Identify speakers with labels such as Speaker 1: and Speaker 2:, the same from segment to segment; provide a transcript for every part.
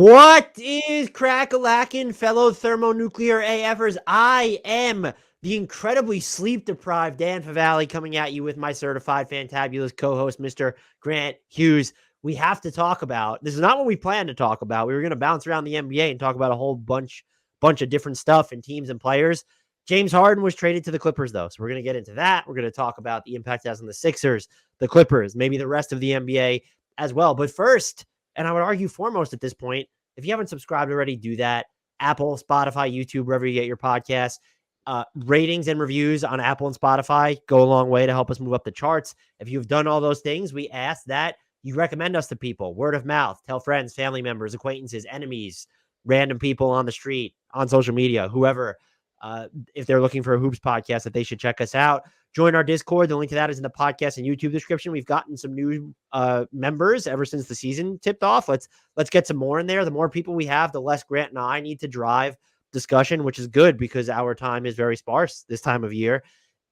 Speaker 1: What is crack-a-lackin', fellow thermonuclear AFers? I am the incredibly sleep-deprived Dan Favale coming at you with my certified fantabulous co-host, Mr. Grant Hughes. We have to talk about, this is not what we planned to talk about. We were going to bounce around the NBA and talk about a whole bunch of different stuff and teams and players. James Harden was traded to the Clippers, though, so we're going to get into that. We're going to talk about the impact it has on the Sixers, the Clippers, maybe the rest of the NBA as well. But first, and I would argue foremost at this point, if you haven't subscribed already, do that. Apple, Spotify, YouTube, wherever you get your podcasts. Ratings and reviews on Apple and Spotify go a long way to help us move up the charts. If you've done all those things, we ask that you recommend us to people. Word of mouth. Tell friends, family members, acquaintances, enemies, random people on the street, on social media, whoever. If they're looking for a Hoops podcast, that they should check us out. Join our Discord. The link to that is in the podcast and YouTube description. We've gotten some new members ever since the season tipped off. Let's get some more in there. The more people we have, the less Grant and I need to drive discussion, which is good because our time is very sparse this time of year.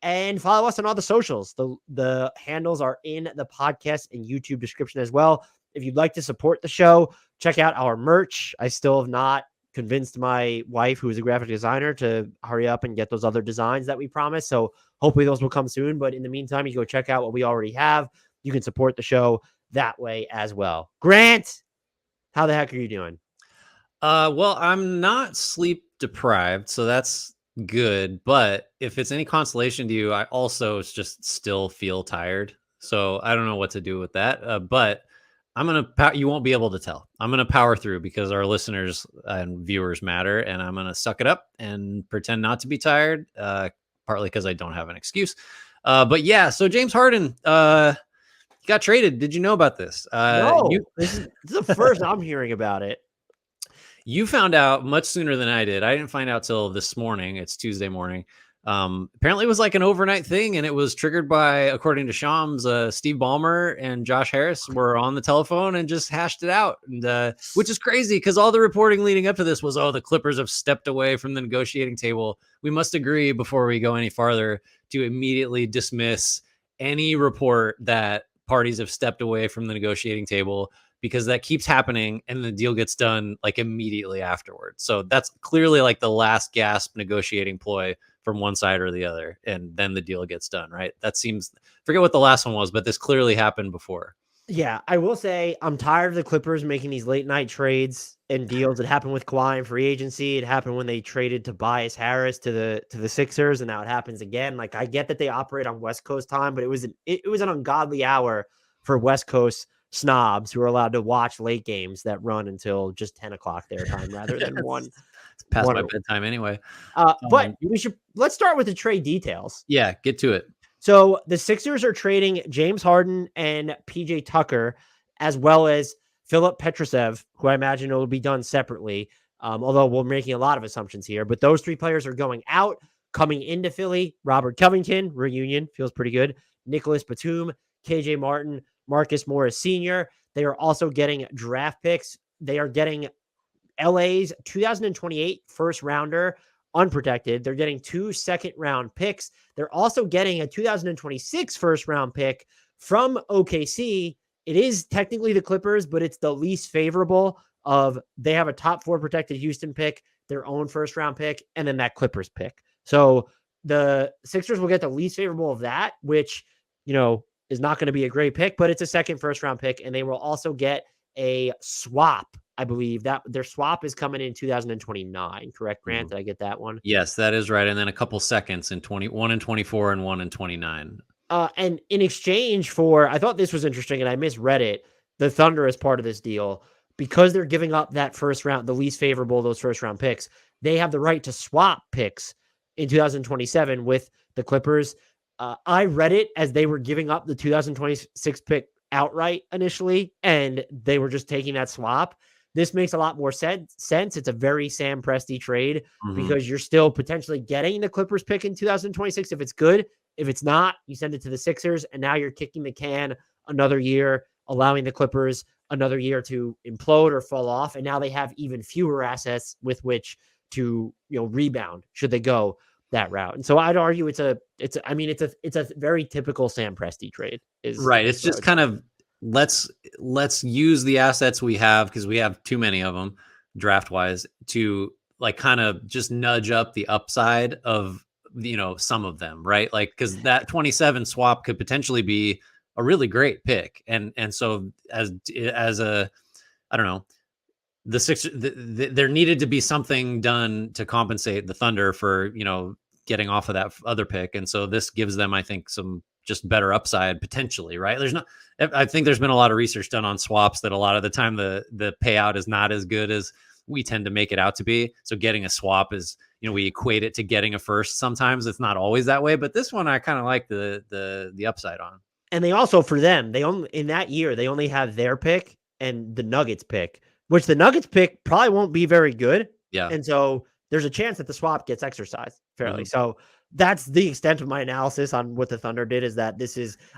Speaker 1: And follow us on all the socials. The handles are in the podcast and YouTube description as well. If you'd like to support the show, check out our merch. I still have not convinced my wife, who is a graphic designer, to hurry up and get those other designs that we promised. So hopefully those will come soon. But in the meantime, you go check out what we already have. You can support the show that way as well. Grant, how the heck are you doing?
Speaker 2: Well, I'm not sleep deprived, so that's good. But if it's any consolation to you, I also just still feel tired. So I don't know what to do with that. But I'm going to, you won't be able to tell. I'm going to power through because our listeners and viewers matter. And I'm going to suck it up and pretend not to be tired, partly because I don't have an excuse. But yeah, so James Harden got traded. Did you know about this?
Speaker 1: No, this is the first I'm hearing about it.
Speaker 2: You found out much sooner than I did. I didn't find out till this morning. It's Tuesday morning. Apparently it was like an overnight thing, and it was triggered by, according to Shams, Steve Ballmer and Josh Harris were on the telephone and just hashed it out, and which is crazy because all the reporting leading up to this was, oh, the Clippers have stepped away from the negotiating table. We must agree before we go any farther to immediately dismiss any report that parties have stepped away from the negotiating table, because that keeps happening and the deal gets done like immediately afterwards. So that's clearly like the last gasp negotiating ploy from one side or the other. And then the deal gets done, right? That seems, forget what the last one was, but this clearly happened before.
Speaker 1: Yeah, I will say I'm tired of the Clippers making these late night trades and deals. It happened with Kawhi in free agency. It happened when they traded Tobias Harris to the Sixers, and now it happens again. Like, I get that they operate on West Coast time, but it was an ungodly hour for West Coast snobs who are allowed to watch late games that run until just 10 o'clock their time rather than one.
Speaker 2: It's past my bedtime anyway.
Speaker 1: But let's start with the trade details.
Speaker 2: Yeah, get to it.
Speaker 1: So the Sixers are trading James Harden and PJ Tucker, as well as Philip Petrusev, who I imagine will be done separately. Although we're making a lot of assumptions here, but those three players are going out. Coming into Philly, Robert Covington, reunion, feels pretty good. Nicolas Batum, KJ Martin, Marcus Morris Sr. They are also getting draft picks. They are getting LA's 2028 first rounder unprotected. They're getting 2 second-round picks. They're also getting a 2026 first-round pick from OKC. It is technically the Clippers, but it's the least favorable of, they have a top 4 protected Houston pick, their own first-round pick, and then that Clippers pick. So the Sixers will get the least favorable of that, which, is not going to be a great pick, but it's a second first-round pick, and they will also get a swap. I believe that their swap is coming in 2029. Correct, Grant? Did I get that one?
Speaker 2: Yes, that is right. And then a couple seconds in 21 and 24 and 1 and 29.
Speaker 1: And in exchange for, I thought this was interesting and I misread it, the Thunder is part of this deal because they're giving up that first round, the least favorable of those first round picks. They have the right to swap picks in 2027 with the Clippers. I read it as they were giving up the 2026 pick outright initially, and they were just taking that swap. This makes a lot more sense. It's a very Sam Presti trade because you're still potentially getting the Clippers pick in 2026 if it's good. If it's not, you send it to the Sixers, and now you're kicking the can another year, allowing the Clippers another year to implode or fall off. And now they have even fewer assets with which to rebound should they go that route. And so I'd argue it's a very typical Sam Presti trade.
Speaker 2: Right. It's just kind of let's use the assets we have, because we have too many of them draft wise, to like kind of just nudge up the upside of, some of them, right? Like, because that 27 swap could potentially be a really great pick, and so as a, I don't know, the Sixers, there needed to be something done to compensate the Thunder for, getting off of that other pick. And so this gives them, I think, some just better upside potentially, right? I think there's been a lot of research done on swaps that a lot of the time the payout is not as good as we tend to make it out to be. So getting a swap is, we equate it to getting a first. Sometimes it's not always that way, but this one I kind of like the upside on.
Speaker 1: And they also, for them, they only in that year they only have their pick and the Nuggets pick, which the Nuggets pick probably won't be very good.
Speaker 2: Yeah.
Speaker 1: And so there's a chance that the swap gets exercised fairly. So that's the extent of my analysis on what the Thunder did. Is that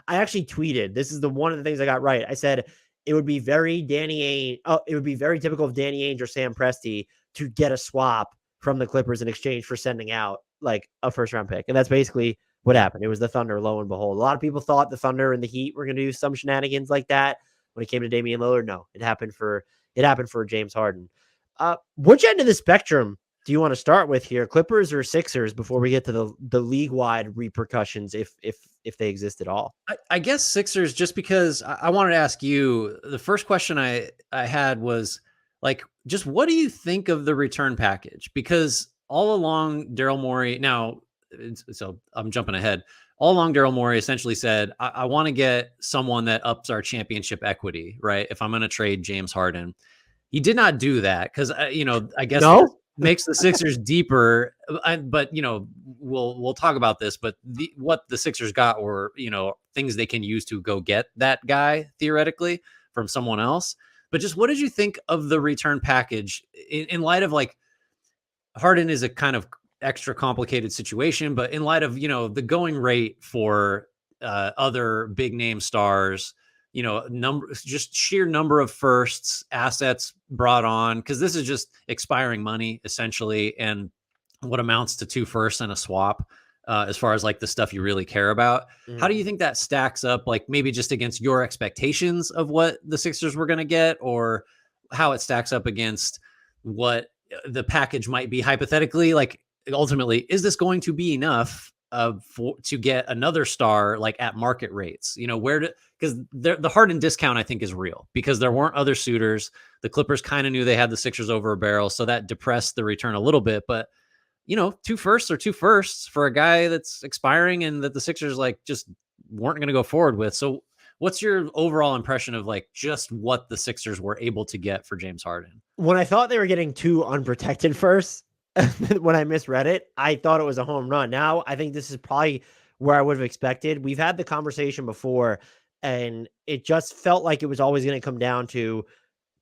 Speaker 1: I actually tweeted, this is one of the things I got right. I said it would be very it would be very typical of Danny Ainge or Sam Presti to get a swap from the Clippers in exchange for sending out like a first round pick. And that's basically what happened. It was the Thunder, lo and behold. A lot of people thought the Thunder and the Heat were going to do some shenanigans like that when it came to Damian Lillard. No, it happened for James Harden. Which end of the spectrum do you want to start with here, Clippers or Sixers, before we get to the league-wide repercussions, if they exist at all?
Speaker 2: I guess Sixers, just because I wanted to ask you, the first question I had was like, just what do you think of the return package? Because all along Daryl Morey, now, so I'm jumping ahead. All along, Daryl Morey essentially said, I want to get someone that ups our championship equity, right? If I'm going to trade James Harden. He did not do that because, I guess makes the Sixers deeper. But, we'll talk about this. But what the Sixers got were, things they can use to go get that guy theoretically from someone else. But just what did you think of the return package in light of like Harden is a kind of extra complicated situation, but in light of, the going rate for other big name stars, just sheer number of firsts, assets brought on, because this is just expiring money essentially, and what amounts to 2 firsts and a swap, as far as like the stuff you really care about. How do you think that stacks up, like maybe just against your expectations of what the Sixers were going to get, or how it stacks up against what the package might be hypothetically? Like, ultimately, is this going to be enough to get another star like at market rates? Because the Harden discount I think is real because there weren't other suitors. The Clippers kind of knew they had the Sixers over a barrel, so that depressed the return a little bit. But 2 firsts or 2 firsts for a guy that's expiring and that the Sixers like just weren't going to go forward with. So what's your overall impression of like just what the Sixers were able to get for James Harden?
Speaker 1: When I thought they were getting 2 unprotected firsts, when I misread it, I thought it was a home run. Now I think this is probably where I would have expected. We've had the conversation before, and it just felt like it was always going to come down to,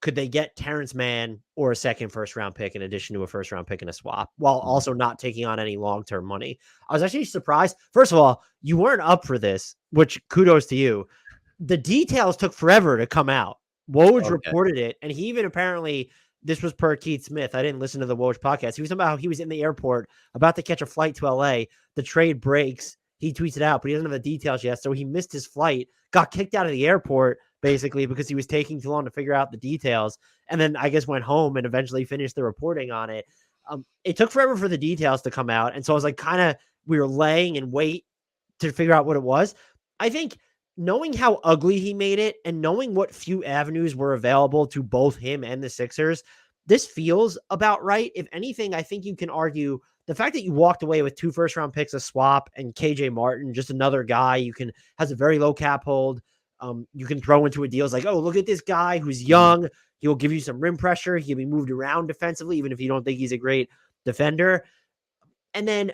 Speaker 1: could they get Terrence Mann or a second first round pick in addition to a first round pick and a swap, while also not taking on any long-term money? I was actually surprised. First of all, you weren't up for this, which kudos to you. The details took forever to come out. Woj reported it, and he even apparently, this was per Keith Smith. I didn't listen to the Woj podcast. He was talking about how he was in the airport about to catch a flight to LA. The trade breaks. He tweets it out, but he doesn't have the details yet. So he missed his flight, got kicked out of the airport basically because he was taking too long to figure out the details. And then I guess went home and eventually finished the reporting on it. It took forever for the details to come out. And so I was like, we were laying in wait to figure out what it was. I think knowing how ugly he made it and knowing what few avenues were available to both him and the Sixers, this feels about right. If anything, I think you can argue the fact that you walked away with 2 first round picks, a swap, and KJ Martin, just another guy has a very low cap hold. You can throw into a deal. It's like, oh, look at this guy who's young. He'll give you some rim pressure. He'll be moved around defensively, even if you don't think he's a great defender. And then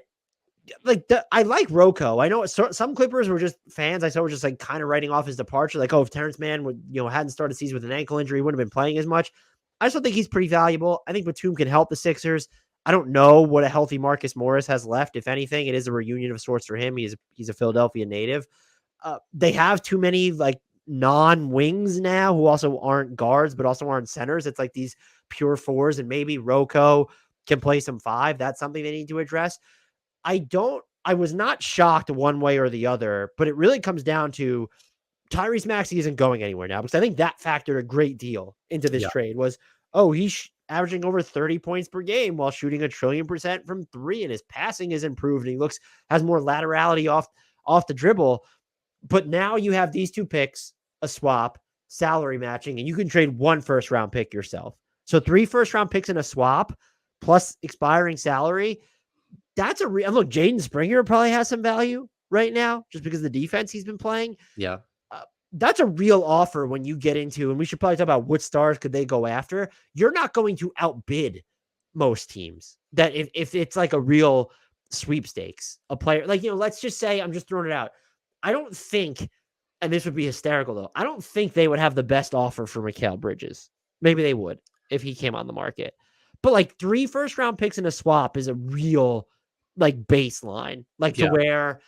Speaker 1: I like Rocco. I know some Clippers were just fans. I saw were just like kind of writing off his departure. Like, oh, if Terrence Mann would, hadn't started the season with an ankle injury, he wouldn't have been playing as much. I still think he's pretty valuable. I think Batum can help the Sixers. I don't know what a healthy Marcus Morris has left. If anything, it is a reunion of sorts for him. He's a Philadelphia native. They have too many like non-wings now who also aren't guards, but also aren't centers. It's like these pure 4s, and maybe Rocco can play some 5. That's something they need to address. I was not shocked one way or the other, but it really comes down to Tyrese Maxey isn't going anywhere now, because I think that factored a great deal into this
Speaker 2: Yeah.
Speaker 1: trade was, he's averaging over 30 points per game while shooting 1,000,000,000% from three, and his passing is improved, and he has more laterality off the dribble. But now you have these two picks, a swap, salary matching, and you can trade 1 first-round pick yourself. So 3 first-round picks in a swap plus expiring salary. That's look, Jaden Springer probably has some value right now just because of the defense he's been playing.
Speaker 2: Yeah.
Speaker 1: That's a real offer when you get into, and we should probably talk about what stars could they go after. You're not going to outbid most teams that if it's like a real sweepstakes, a player like, let's just say, I'm just throwing it out. I don't think, and this would be hysterical though, I don't think they would have the best offer for Mikal Bridges. Maybe they would if he came on the market. But like 3 first-round picks in a swap is a real like baseline, like to where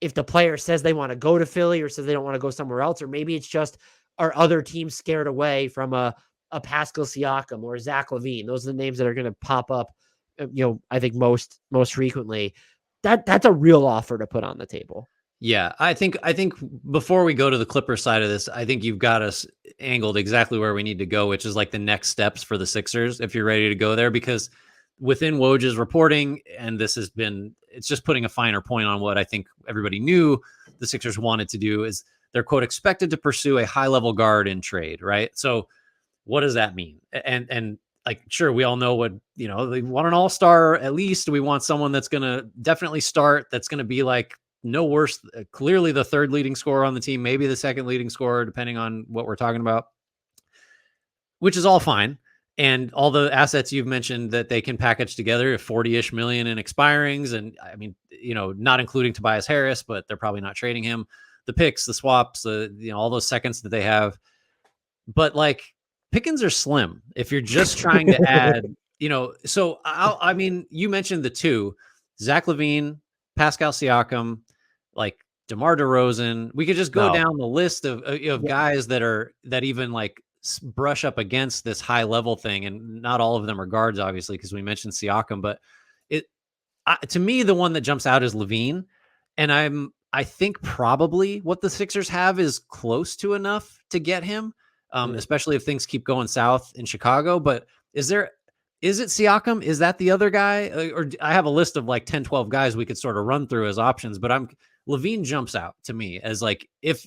Speaker 1: if the player says they want to go to Philly or says they don't want to go somewhere else, or maybe it's just are other teams scared away from a Pascal Siakam or Zach LaVine. Those are the names that are going to pop up, I think most frequently. That's a real offer to put on the table.
Speaker 2: Yeah, I think before we go to the Clippers side of this, I think you've got us angled exactly where we need to go, which is like the next steps for the Sixers, if you're ready to go there, because within Woj's reporting, and it's just putting a finer point on what I think everybody knew the Sixers wanted to do, is they're, quote, expected to pursue a high-level guard in trade, right? So what does that mean? And like, sure, we all know what, they want an all-star at least. We want someone that's going to definitely start, that's going to be like no worse, clearly the third leading scorer on the team, maybe the second leading scorer, depending on what we're talking about, which is all fine. And all the assets you've mentioned that they can package together, 40-ish million in expirings. And I mean, not including Tobias Harris, but they're probably not trading him. The picks, the swaps, all those seconds that they have. But like, pickings are slim if you're just trying to add, so I mean, you mentioned the two, Zach LaVine, Pascal Siakam, like DeMar DeRozan. We could just go down the list of guys that even like brush up against this high level thing, and not all of them are guards, obviously, because we mentioned Siakam. But to me, the one that jumps out is LaVine, and I think probably what the Sixers have is close to enough to get him, especially if things keep going south in Chicago. But is it Siakam? Is that the other guy? Or I have a list of like 10, 12 guys we could sort of run through as options, but LaVine jumps out to me as like, if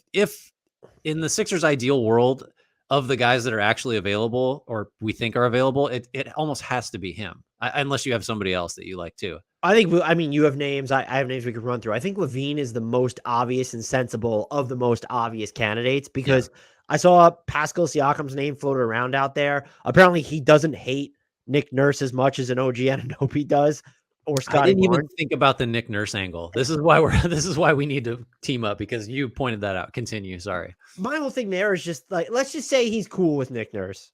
Speaker 2: in the Sixers ideal world of the guys that are actually available or we think are available, it almost has to be him, unless you have somebody else that you like too.
Speaker 1: I mean, you have names. I have names we could run through. I think LaVine is the most obvious and sensible of the most obvious candidates, because I saw Pascal Siakam's name floated around out there. Apparently he doesn't hate Nick Nurse as much as an OG Anunoby does, or Scotty
Speaker 2: I didn't
Speaker 1: Barnes.
Speaker 2: even think about the Nick Nurse angle. This is why we need to team up, because you pointed that out. Continue. Sorry.
Speaker 1: My whole thing there is just like, let's just say he's cool with Nick Nurse.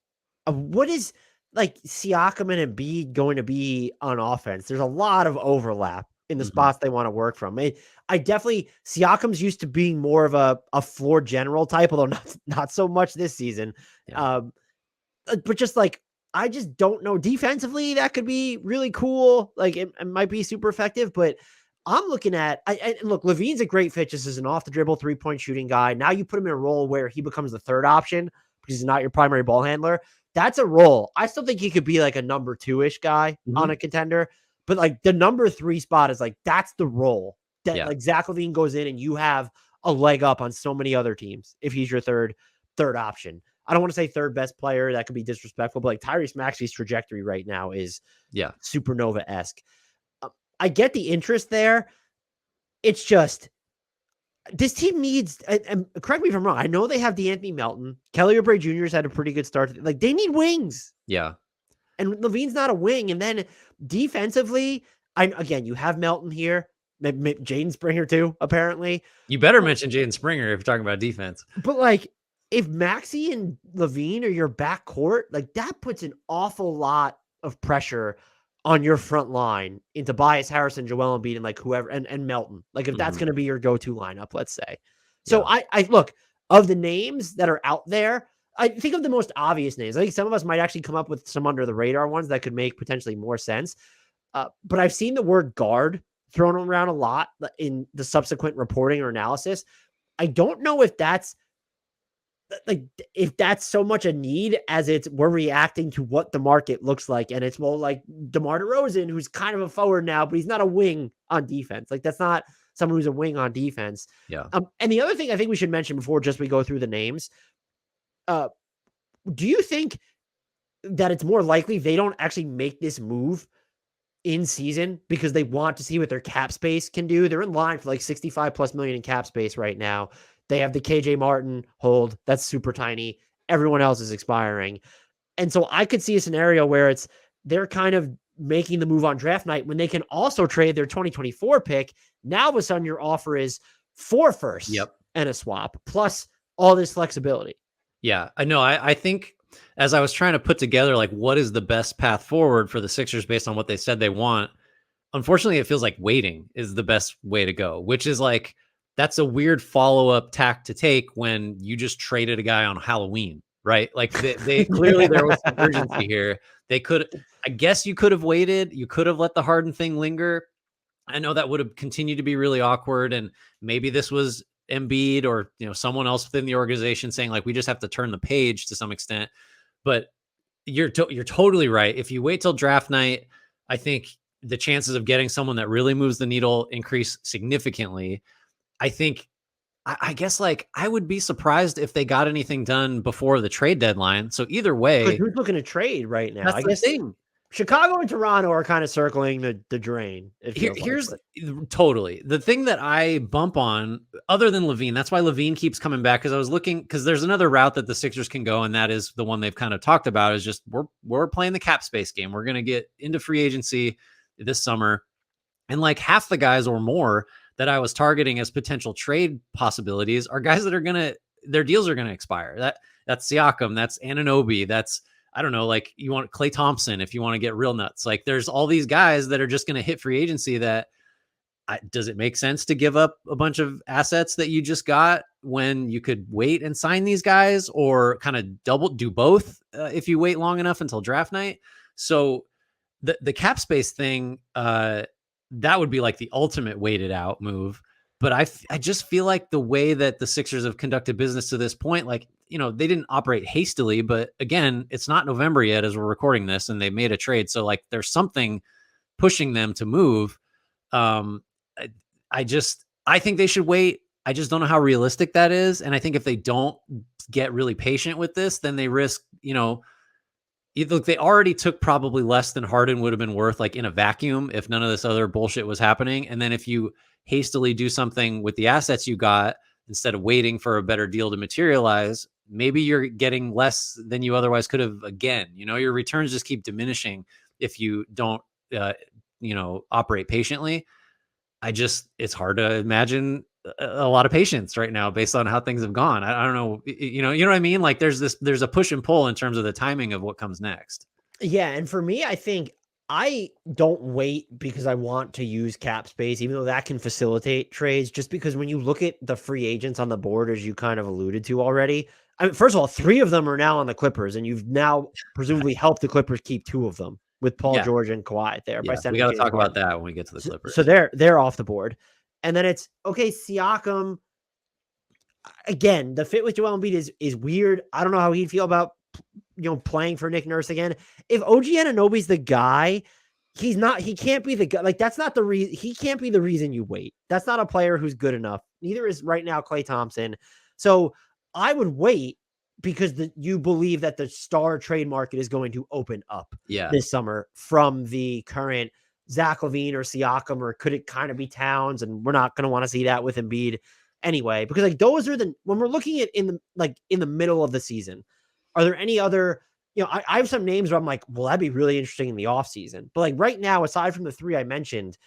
Speaker 1: What is like Siakam and Embiid going to be on offense? There's a lot of overlap in the spots they want to work from. I definitely, Siakam's used to being more of a floor general type, although not so much this season.
Speaker 2: Yeah.
Speaker 1: But just like, I just don't know. Defensively, that could be really cool. Like it might be super effective, but I'm looking at, look, LaVine's a great fit just as an off the dribble 3-point shooting guy. Now you put him in a role where he becomes the third option because he's not your primary ball handler. That's a role. I still think he could be like a number 2-ish guy on a contender, but like the number 3 spot is like, that's the role that like Zach LaVine goes in and you have a leg up on so many other teams if he's your third option. I don't want to say third best player. That could be disrespectful, but like Tyrese Maxey's trajectory right now is supernova-esque. I get the interest there. It's just, this team needs, and correct me if I'm wrong, I know they have DeAnthony Melton. Kelly Oubre Jr. has had a pretty good start. Like, they need wings.
Speaker 2: Yeah.
Speaker 1: And LaVine's not a wing. And then defensively, again, you have Melton here. Jaden Springer too, apparently.
Speaker 2: You better mention Jaden Springer if you're talking about defense.
Speaker 1: But like, if Maxey and LaVine are your backcourt, like that puts an awful lot of pressure on your front line into Tobias Harris and Joel Embiid and like whoever, and Melton. Like if that's going to be your go-to lineup, let's say. So I look, of the names that are out there, I think of the most obvious names. I think some of us might actually come up with some under the radar ones that could make potentially more sense. But I've seen the word guard thrown around a lot in the subsequent reporting or analysis. I don't know if that's like if that's so much a need as we're reacting to what the market looks like, and it's more like DeMar DeRozan, who's kind of a forward now, but he's not a wing on defense. Like that's not someone who's a wing on defense.
Speaker 2: Yeah.
Speaker 1: And the other thing I think we should mention before just we go through the names, do you think that it's more likely they don't actually make this move in season because they want to see what their cap space can do? They're in line for like 65 plus million in cap space right now. They have the KJ Martin hold. That's super tiny. Everyone else is expiring. And so I could see a scenario where they're kind of making the move on draft night when they can also trade their 2024 pick. Now, all of a sudden, your offer is 4 firsts and a swap, plus all this flexibility.
Speaker 2: Yeah, I know. I think as I was trying to put together, like, what is the best path forward for the Sixers based on what they said they want, unfortunately, it feels like waiting is the best way to go, which is like, that's a weird follow-up tack to take when you just traded a guy on Halloween, right? Like they clearly there was some urgency here. I guess you could have waited. You could have let the Harden thing linger. I know that would have continued to be really awkward. And maybe this was Embiid or, someone else within the organization saying like, we just have to turn the page to some extent. But you're totally right. If you wait till draft night, I think the chances of getting someone that really moves the needle increase significantly. I think, I guess, like, I would be surprised if they got anything done before the trade deadline. So either way,
Speaker 1: who's looking to trade right now?
Speaker 2: That's
Speaker 1: I
Speaker 2: the
Speaker 1: guess
Speaker 2: thing.
Speaker 1: Chicago and Toronto are kind of circling the drain.
Speaker 2: Here's totally the thing that I bump on, other than LaVine. That's why LaVine keeps coming back, because I was looking, because there's another route that the Sixers can go, and that is the one they've kind of talked about, is just we're playing the cap space game. We're going to get into free agency this summer, and like half the guys or more that I was targeting as potential trade possibilities are guys that their deals are going to expire. That's Siakam, that's Anunoby, that's, I don't know, like, you want Klay Thompson if you want to get real nuts. Like, there's all these guys that are just going to hit free agency that does it make sense to give up a bunch of assets that you just got when you could wait and sign these guys, or kind of do both if you wait long enough until draft night? So the cap space thing, that would be like the ultimate waited out move. But I just feel like the way that the Sixers have conducted business to this point, like, they didn't operate hastily, but again, it's not November yet as we're recording this, and they made a trade. So like, there's something pushing them to move. I think they should wait. I just don't know how realistic that is. And I think if they don't get really patient with this, then they risk, look, they already took probably less than Harden would have been worth, like, in a vacuum, if none of this other bullshit was happening. And then if you hastily do something with the assets you got, instead of waiting for a better deal to materialize, maybe you're getting less than you otherwise could have. Again, your returns just keep diminishing if you don't, operate patiently. It's hard to imagine a lot of patience right now based on how things have gone. I don't know. You know what I mean? Like, there's a push and pull in terms of the timing of what comes next.
Speaker 1: Yeah. And for me, I think I don't wait because I want to use cap space, even though that can facilitate trades, just because when you look at the free agents on the board, as you kind of alluded to already, I mean, first of all, 3 of them are now on the Clippers, and you've now presumably helped the Clippers keep 2 of them with Paul George and Kawhi there.
Speaker 2: Yeah, we got to talk about that when we get to the Clippers.
Speaker 1: So they're off the board. And then it's, okay, Siakam, again, the fit with Joel Embiid is weird. I don't know how he'd feel about, playing for Nick Nurse again. If OG Anunoby's the guy, he can't be the guy. Like, that's not the reason. He can't be the reason you wait. That's not a player who's good enough. Neither is right now Klay Thompson. So I would wait because you believe that the star trade market is going to open up this summer from the current Zach LaVine or Siakam, or could it kind of be Towns? And we're not going to want to see that with Embiid anyway, because like those are when we're looking at in the middle of the season, are there any other, I have some names where I'm like, well, that'd be really interesting in the offseason. But like right now, aside from the 3 I mentioned,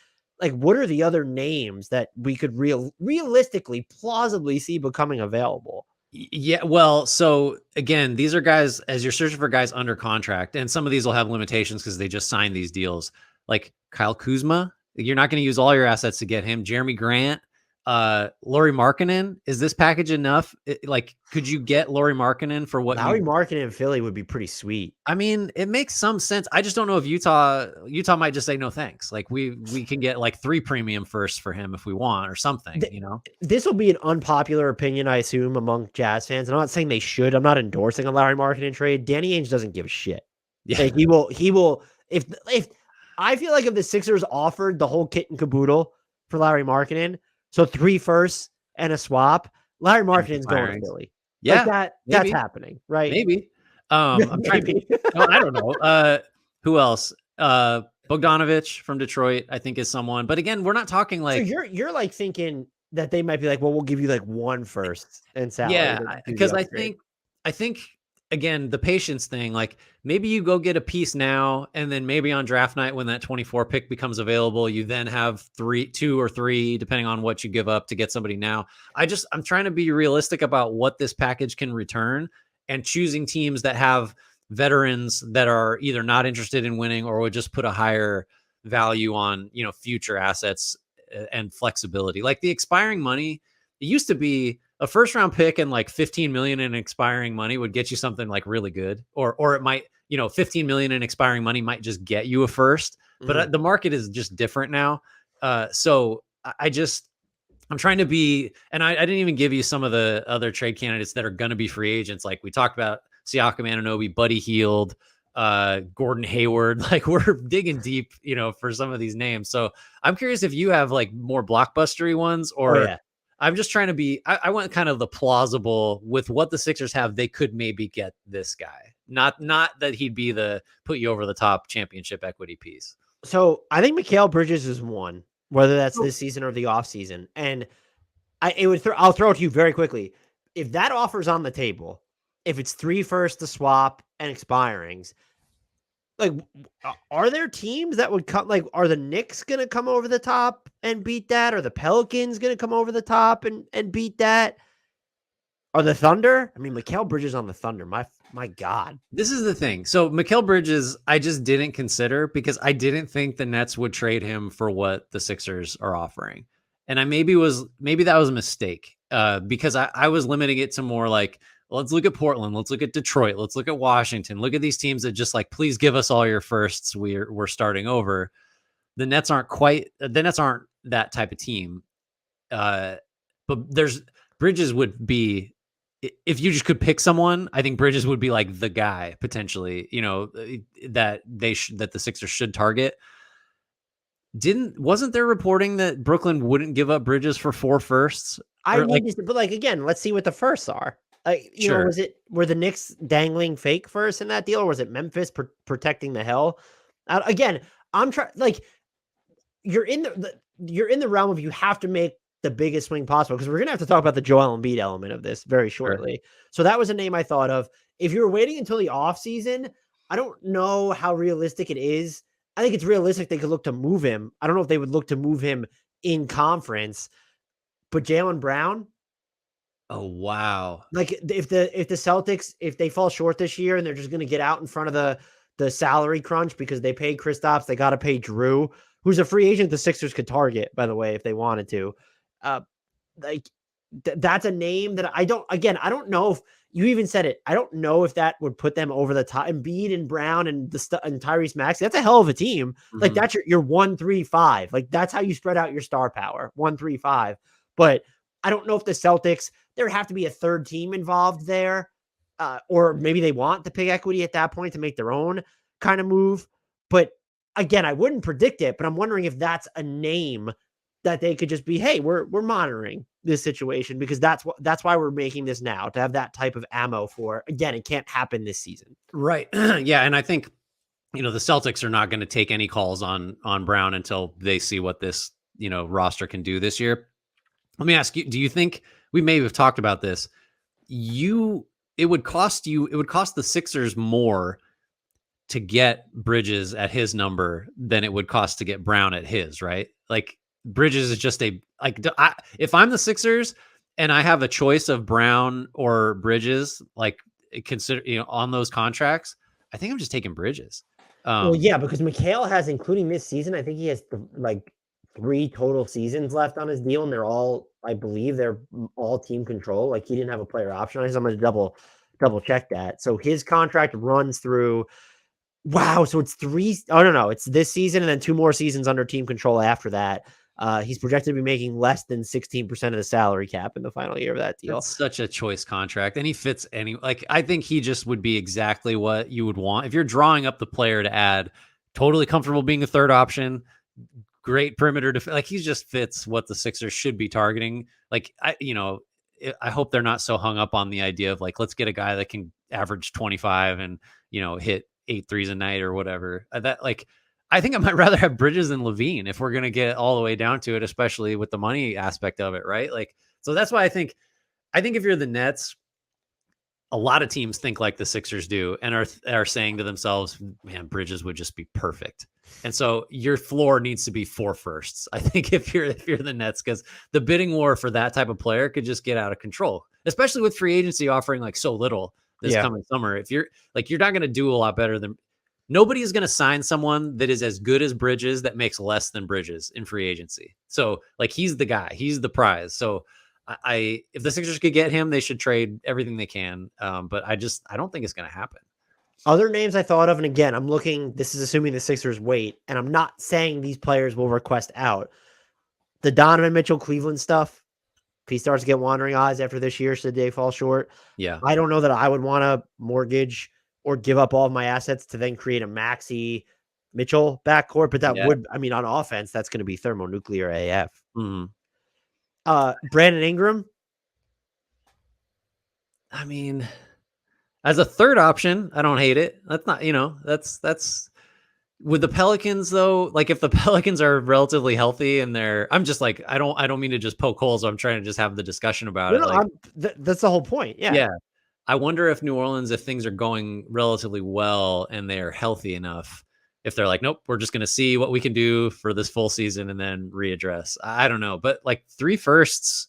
Speaker 1: like, what are the other names that we could realistically, plausibly see becoming available?
Speaker 2: Yeah, well, so again, these are guys, as you're searching for guys under contract, and some of these will have limitations because they just signed these deals. Like Kyle Kuzma, you're not going to use all your assets to get him. Jeremy Grant, Lauri Markkanen, is this package enough? Like, could you get Lauri Markkanen for what
Speaker 1: Lauri
Speaker 2: you?
Speaker 1: Markkanen in Philly would be pretty sweet.
Speaker 2: I mean, it makes some sense. I just don't know if Utah might just say no thanks. Like we can get like 3 premium firsts for him if we want or something, you know?
Speaker 1: This will be an unpopular opinion, I assume, among Jazz fans. I'm not saying they should. I'm not endorsing a Lauri Markkanen trade. Danny Ainge doesn't give a shit.
Speaker 2: Yeah.
Speaker 1: Like, he will, if I feel like if the Sixers offered the whole kit and caboodle for Lauri Markkanen, so 3 firsts and a swap, Lauri Markkanen's going to Philly.
Speaker 2: Yeah.
Speaker 1: Like that's happening, right?
Speaker 2: Maybe. I'm trying to, no, I don't know. Who else? Bogdanovich from Detroit, I think is someone. But again, we're not talking like
Speaker 1: so you're like thinking that they might be like, well, we'll give you like 1 first and salary.
Speaker 2: Yeah, because I think again, the patience thing, like maybe you go get a piece now, and then maybe on draft night when that 24 pick becomes available, you then have 2 or 3, depending on what you give up to get somebody now. I'm trying to be realistic about what this package can return and choosing teams that have veterans that are either not interested in winning or would just put a higher value on, future assets and flexibility. Like the expiring money, it used to be a first round pick and like 15 million in expiring money would get you something like really good, or it might, 15 million in expiring money might just get you a first, but the market is just different now. So I'm trying to be, and I didn't even give you some of the other trade candidates that are going to be free agents. Like we talked about Siakam, Anunoby, Buddy Hield, Gordon Hayward. Like we're digging deep, for some of these names. So I'm curious if you have like more blockbustery ones, or I'm just trying to be, I went kind of the plausible with what the Sixers have. They could maybe get this guy, not that he'd be the put you over the top championship equity piece.
Speaker 1: So I think Mikal Bridges is one, whether that's this season or the off season. And I'll throw it to you very quickly. If that offer's on the table, if it's 3 firsts to swap and expirings, like, are there teams that would come? Like, are the Knicks going to come over the top and beat that? Are the Pelicans going to come over the top and beat that? Are the Thunder? I mean, Mikal Bridges on the Thunder. My God.
Speaker 2: This is the thing. So Mikal Bridges, I just didn't consider because I didn't think the Nets would trade him for what the Sixers are offering. And maybe that was a mistake because I was limiting it to more like, let's look at Portland. Let's look at Detroit. Let's look at Washington. Look at these teams that just like, please give us all your firsts. We're starting over. The Nets aren't that type of team. But Bridges would be, if you just could pick someone, I think Bridges would be like the guy potentially, that that the Sixers should target. Wasn't there reporting that Brooklyn wouldn't give up Bridges for 4 firsts?
Speaker 1: But like, again, let's see what the firsts are.
Speaker 2: Sure.
Speaker 1: Were the Knicks dangling fake first in that deal, or was it Memphis protecting the hell? Again, I'm trying, like, you're in the realm of, you have to make the biggest swing possible, because we're going to have to talk about the Joel Embiid element of this very shortly. Sure. So that was a name I thought of. If you're waiting until the offseason, I don't know how realistic it is. I think it's realistic they could look to move him. I don't know if they would look to move him in conference, but Jaylen Brown.
Speaker 2: Oh, wow.
Speaker 1: Like if the Celtics, if they fall short this year and they're just going to get out in front of the salary crunch because they paid Kristaps, they got to pay Drew, who's a free agent the Sixers could target, by the way, if they wanted to. That's a name that I don't know if you even said it. I don't know if that would put them over the top. Embiid and Brown and Tyrese Maxey, that's a hell of a team. Mm-hmm. Like that's your 1-3-5. Like that's how you spread out your star power, 1-3-5. But I don't know if the Celtics, there would have to be a third team involved there, or maybe they want the pick equity at that point to make their own kind of move. But again, I wouldn't predict it, but I'm wondering if that's a name that they could just be, hey, we're monitoring this situation, because that's why we're making this now, to have that type of ammo for. Again, it can't happen this season.
Speaker 2: Right. Yeah. And I think, the Celtics are not going to take any calls on Brown until they see what this, roster can do this year. Let me ask you, do you think, we may have talked about this, it would cost the Sixers more to get Bridges at his number than it would cost to get Brown at his, right? Like Bridges is just if I'm the Sixers and I have a choice of Brown or Bridges, like consider, on those contracts, I think I'm just taking Bridges.
Speaker 1: Well, yeah, because Mikal has, including this season, I think he has like 3 total seasons left on his deal, and they're all, I believe, they're all team control. Like he didn't have a player option on his. I'm going to double check that. So his contract runs through. Wow, so it's 3. Oh no, it's this season and then 2 more seasons under team control after that. He's projected to be making less than 16% of the salary cap in the final year of that deal.
Speaker 2: That's such a choice contract, and he fits any. Like I think he just would be exactly what you would want if you're drawing up the player to add. Totally comfortable being a third option. Great perimeter like he just fits what the Sixers should be targeting. Like I hope they're not so hung up on the idea of like, let's get a guy that can average 25 and hit 8 threes a night or whatever. I think I might rather have Bridges than LaVine if we're going to get all the way down to it, especially with the money aspect of it. Right. Like, so that's why I think if you're the Nets, a lot of teams think like the Sixers do and are saying to themselves, man, Bridges would just be perfect. And so your floor needs to be 4 firsts. I think if you're the Nets, because the bidding war for that type of player could just get out of control, especially with free agency offering like so little this coming summer. If you're not going to do a lot better than nobody is going to sign someone that is as good as Bridges that makes less than Bridges in free agency. So like he's the guy, he's the prize. So if the Sixers could get him, they should trade everything they can. But I don't think it's going to happen.
Speaker 1: Other names I thought of, and again, I'm looking, this is assuming the Sixers wait, and I'm not saying these players will request out. The Donovan Mitchell Cleveland stuff, if he starts to get wandering eyes after this year, should they fall short?
Speaker 2: Yeah.
Speaker 1: I don't know that I would want to mortgage or give up all of my assets to then create a Maxey Mitchell backcourt, but that would, I mean, on offense, that's going to be thermonuclear AF.
Speaker 2: Mm-hmm.
Speaker 1: Brandon Ingram.
Speaker 2: I mean, as a third option, I don't hate it. That's not, that's with the Pelicans though. Like if the Pelicans are relatively healthy and I'm just like, I don't mean to just poke holes. So I'm trying to just have the discussion about it. Like,
Speaker 1: that's the whole point. Yeah.
Speaker 2: Yeah. I wonder if New Orleans, if things are going relatively well and they're healthy enough, if they're like, nope, we're just going to see what we can do for this full season and then readdress. I don't know, but like 3 firsts,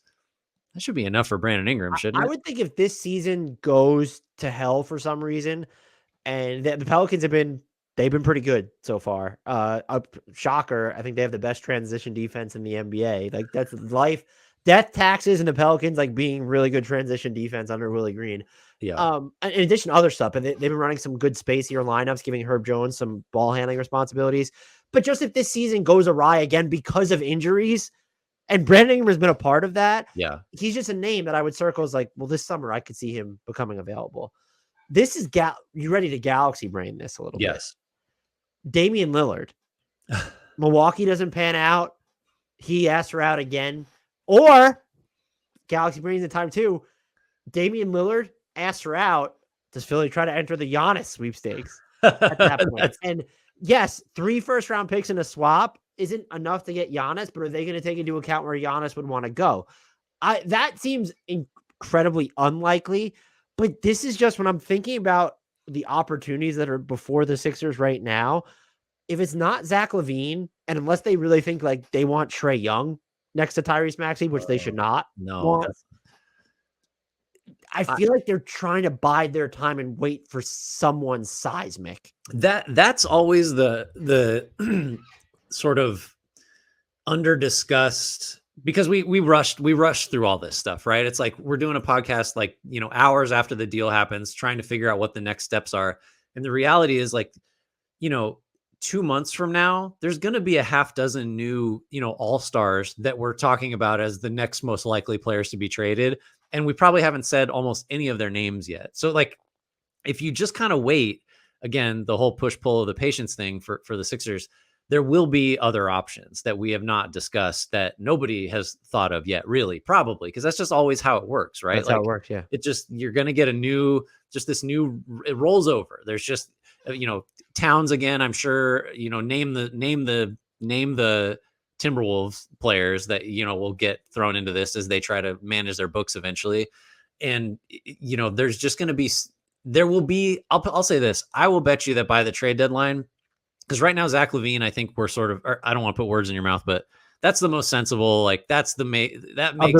Speaker 2: that should be enough for Brandon Ingram, shouldn't it?
Speaker 1: I would think if this season goes to hell for some reason, and the Pelicans they've been pretty good so far. A shocker. I think they have the best transition defense in the NBA. Like that's life, death, taxes, and the Pelicans like being really good transition defense under Willie Green.
Speaker 2: Yeah.
Speaker 1: In addition to other stuff, and they've been running some good spacier lineups, giving Herb Jones some ball handling responsibilities. But just if this season goes awry again because of injuries, and Brandon Ingram has been a part of that.
Speaker 2: Yeah.
Speaker 1: He's just a name that I would circle as like, well, this summer I could see him becoming available. This is you ready to galaxy brain this a little bit?
Speaker 2: Yes.
Speaker 1: Damian Lillard. Milwaukee doesn't pan out. He asks her out again. Or galaxy brains in time too. Damian Lillard asks her out. Does Philly try to enter the Giannis sweepstakes at that point? And yes, 3 first-round picks in a swap isn't enough to get Giannis, but are they going to take into account where Giannis would want to go? That seems incredibly unlikely, but this is just when I'm thinking about the opportunities that are before the Sixers right now. If it's not Zach LaVine, and unless they really think like they want Trae Young next to Tyrese Maxey, which they should not.
Speaker 2: No.
Speaker 1: I feel like they're trying to bide their time and wait for someone seismic.
Speaker 2: That's always the sort of under discussed, because we rushed through all this stuff, right? It's like we're doing a podcast like, hours after the deal happens, trying to figure out what the next steps are. And the reality is like, 2 months from now, there's going to be a half dozen new, all-stars that we're talking about as the next most likely players to be traded. And we probably haven't said almost any of their names yet. So like, if you just kind of wait, again, the whole push-pull of the patience thing for the Sixers, there will be other options that we have not discussed that nobody has thought of yet, really, probably, because that's just always how it works, right?
Speaker 1: That's how it works, yeah.
Speaker 2: You're going to get it rolls over. There's just, Towns again, I'm sure, name the Timberwolves players that, will get thrown into this as they try to manage their books eventually. And, there's just going to be, I'll say this, I will bet you that by the trade deadline, because right now, Zach LaVine, I think we're sort of, I don't want to put words in your mouth, but that's the most sensible. Like that's the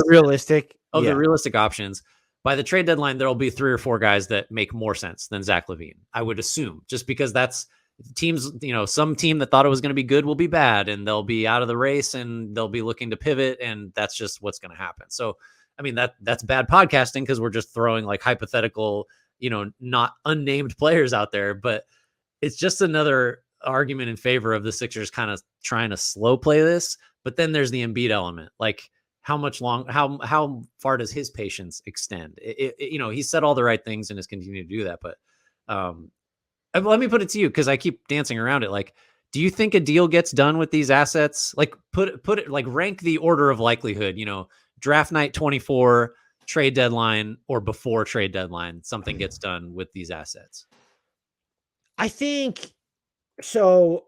Speaker 1: realistic
Speaker 2: the realistic options. By the trade deadline, there'll be 3 or 4 guys that make more sense than Zach LaVine, I would assume, just because that's teams, some team that thought it was going to be good will be bad, and they'll be out of the race, and they'll be looking to pivot, and that's just what's going to happen. So, I mean, that's bad podcasting because we're just throwing like hypothetical, not unnamed players out there, but it's just another argument in favor of the Sixers kind of trying to slow play this. But then there's the Embiid element. Like, how far does his patience extend? He said all the right things and has continued to do that. But let me put it to you, because I keep dancing around it. Like, do you think a deal gets done with these assets? Like, put it like, rank the order of likelihood, draft night 24, trade deadline, or before trade deadline, something gets done with these assets.
Speaker 1: I think so.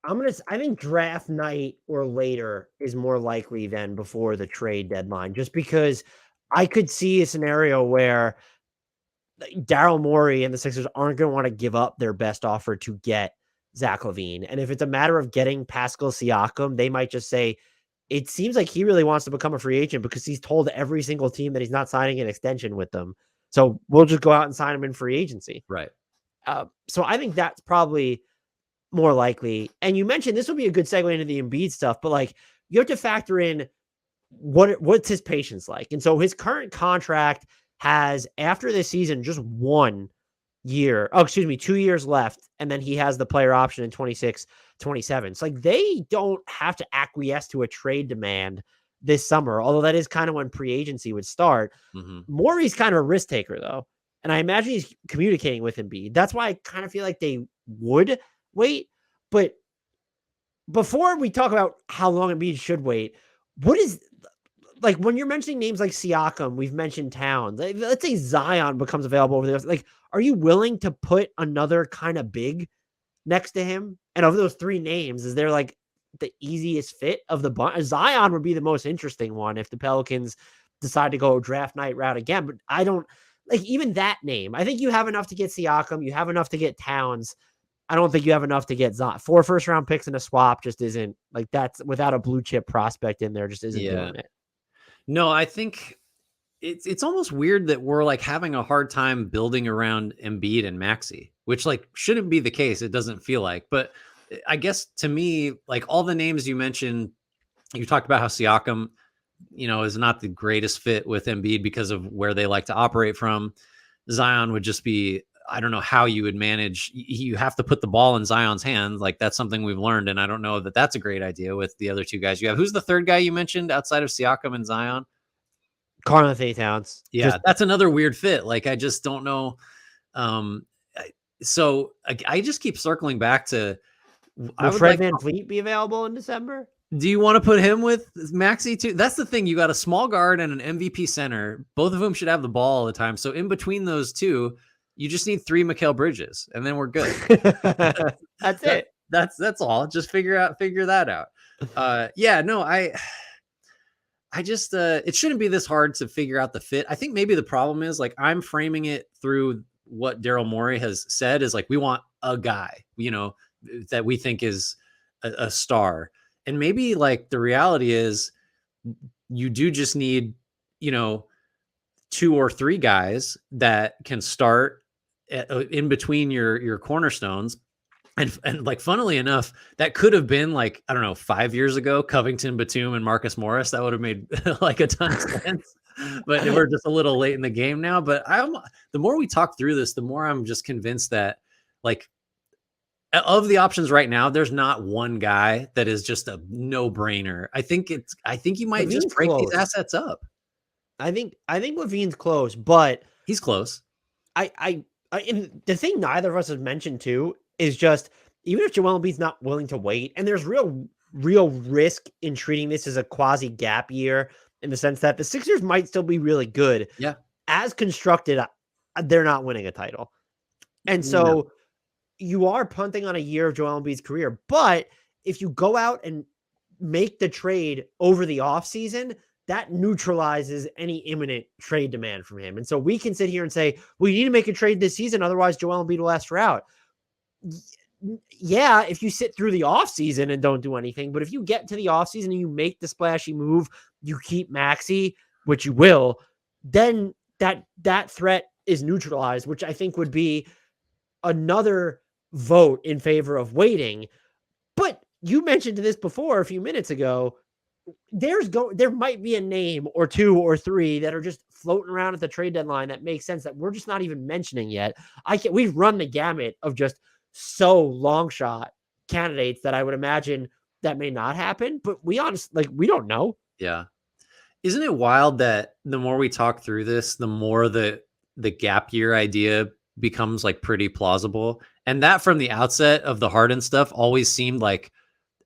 Speaker 1: I think draft night or later is more likely than before the trade deadline, just because I could see a scenario where Daryl Morey and the Sixers aren't going to want to give up their best offer to get Zach LaVine. And if it's a matter of getting Pascal Siakam, they might just say, it seems like he really wants to become a free agent because he's told every single team that he's not signing an extension with them. So we'll just go out and sign him in free agency.
Speaker 2: Right.
Speaker 1: So I think that's probably more likely. And you mentioned this will be a good segue into the Embiid stuff, but like, you have to factor in what's his patience like. And so his current contract has, after this season, just 2 years left. And then he has the player option in 26, 27. It's like they don't have to acquiesce to a trade demand this summer, although that is kind of when pre-agency would start.
Speaker 2: Mm-hmm.
Speaker 1: Morey's kind of a risk taker, though. And I imagine he's communicating with Embiid. That's why I kind of feel like they would wait. But before we talk about how long Embiid should wait, what is, like, when you're mentioning names like Siakam, we've mentioned Towns. Let's say Zion becomes available over there. Like, are you willing to put another kind of big next to him? And of those 3 names, is there like the easiest fit of the bunch? Zion would be the most interesting one if the Pelicans decide to go draft night route again. But I don't like even that name. I think you have enough to get Siakam. You have enough to get Towns. I don't think you have enough to get Zion. 4 first-round picks and a swap just isn't, like, that's without a blue chip prospect in there, just isn't doing it.
Speaker 2: No, I think it's almost weird that we're like having a hard time building around Embiid and Maxey, which like shouldn't be the case. It doesn't feel like, but I guess to me, like all the names you mentioned, you talked about how Siakam, is not the greatest fit with Embiid because of where they like to operate from. Zion would just be, I don't know how you would manage. You have to put the ball in Zion's hands. Like, that's something we've learned. And I don't know that that's a great idea with the other 2 guys you have. Who's the third guy you mentioned outside of Siakam and Zion?
Speaker 1: Karl-Anthony Towns.
Speaker 2: Yeah, that's another weird fit. Like, I just don't know. So I just keep circling back to,
Speaker 1: will Fred VanVleet be available in December?
Speaker 2: Do you want to put him with Maxey too? That's the thing. You got a small guard and an MVP center, both of whom should have the ball all the time. So in between those 2, you just need 3 Mikal Bridges, and then we're good.
Speaker 1: That's it.
Speaker 2: That's all. Just figure that out. I just it shouldn't be this hard to figure out the fit. I think maybe the problem is, like, I'm framing it through what Daryl Morey has said is like, we want a guy, that we think is a star. And maybe like the reality is you do just need, 2 or 3 guys that can start in between your cornerstones. And like, funnily enough, that could have been like, I don't know, 5 years ago, Covington, Batum, and Marcus Morris. That would have made like a ton of sense. But we're just a little late in the game now. But the more we talk through this, the more I'm just convinced that, like, of the options right now, there's not one guy that is just a no-brainer. I think you might LaVine's just break these assets up. I think
Speaker 1: LaVine's close, but
Speaker 2: he's close.
Speaker 1: And the thing neither of us has mentioned too is just, even if Joel Embiid's not willing to wait, and there's real risk in treating this as a quasi gap year, in the sense that the Sixers might still be really good.
Speaker 2: Yeah.
Speaker 1: As constructed, they're not winning a title. And so you are punting on a year of Joel Embiid's career. But if you go out and make the trade over the offseason, that neutralizes any imminent trade demand from him. And so we can sit here and say, we need to make a trade this season, otherwise Joel Embiid will ask out. Yeah, if you sit through the offseason and don't do anything, but if you get to the offseason and you make the splashy move, you keep Maxey, which you will, then that threat is neutralized, which I think would be another vote in favor of waiting. But you mentioned this before a few minutes ago. There might be a name or two or three that are just floating around at the trade deadline that makes sense that we're just not even mentioning yet. We've run the gamut of just so long shot candidates that I would imagine that may not happen, but we don't know.
Speaker 2: Yeah. Isn't it wild that the more we talk through this, the more the gap year idea becomes like pretty plausible? And that from the outset of the Harden stuff always seemed like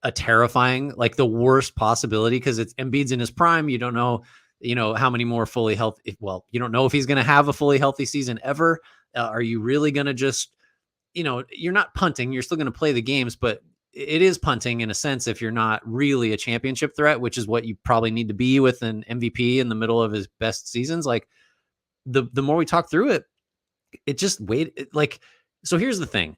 Speaker 2: a terrifying, like the worst possibility, because it's Embiid's in his prime. You don't know, how many more fully healthy. Well, you don't know if he's going to have a fully healthy season ever. Are you really going to just, you're not punting. You're still going to play the games, but it is punting in a sense if you're not really a championship threat, which is what you probably need to be with an MVP in the middle of his best seasons. Like the more we talk through it, it just so here's the thing.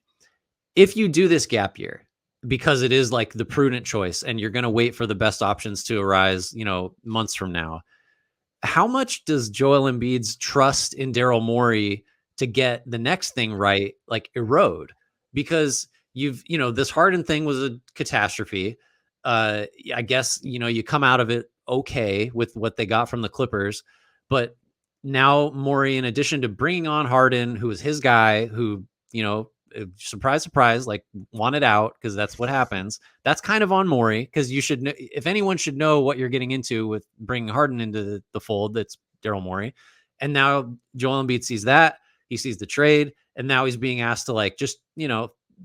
Speaker 2: If you do this gap year, because it is like the prudent choice and you're going to wait for the best options to arise, months from now, how much does Joel Embiid's trust in Daryl Morey to get the next thing right, like erode? Because this Harden thing was a catastrophe. I guess, you come out of it okay with what they got from the Clippers, but now Morey, in addition to bringing on Harden, who was his guy, who, surprise, surprise, like wanted out because that's what happens. That's kind of on Morey, because you should know, if anyone should know what you're getting into with bringing Harden into the fold, that's Daryl Morey. And now Joel Embiid sees that, he sees the trade, and now he's being asked to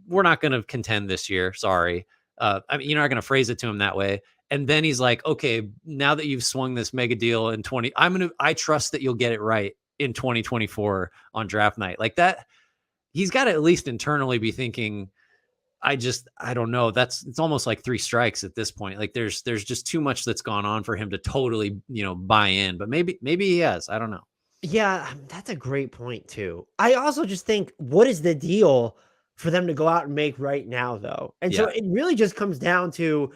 Speaker 2: we're not going to contend this year. Sorry. You're not going to phrase it to him that way. And then he's like, okay, now that you've swung this mega deal in I trust that you'll get it right in 2024 on draft night. Like that, he's got to at least internally be thinking, I don't know. It's almost like 3 strikes at this point. Like there's just too much that's gone on for him to totally, buy in, but maybe he has, I don't know.
Speaker 1: Yeah, that's a great point too. I also just think, what is the deal for them to go out and make right now though? And so it really just comes down to,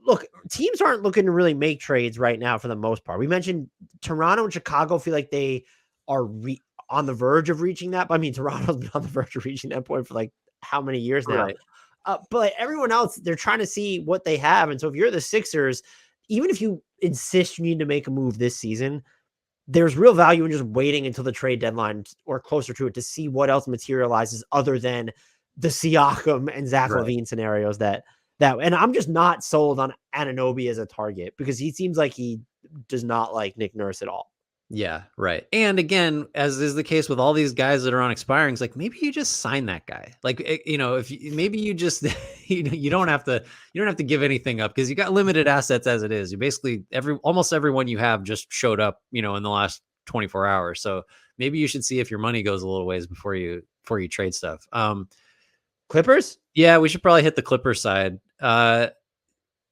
Speaker 1: look, teams aren't looking to really make trades right now for the most part. We mentioned Toronto and Chicago feel like they are on the verge of reaching that. But I mean, Toronto's been on the verge of reaching that point for like how many years now?
Speaker 2: Right.
Speaker 1: But everyone else, they're trying to see what they have. And so if you're the Sixers, even if you insist you need to make a move this season, there's real value in just waiting until the trade deadline or closer to it to see what else materializes other than the Siakam and Zach LaVine scenarios that, and I'm just not sold on Anunoby as a target because he seems like he does not like Nick Nurse at all.
Speaker 2: Yeah, right. And again, as is the case with all these guys that are on expirings, like maybe you just sign that guy. Like, maybe you just, you don't have to give anything up because you got limited assets as it is. You basically, almost everyone you have just showed up, in the last 24 hours. So maybe you should see if your money goes a little ways before you trade stuff.
Speaker 1: Clippers?
Speaker 2: Yeah, we should probably hit the Clippers side.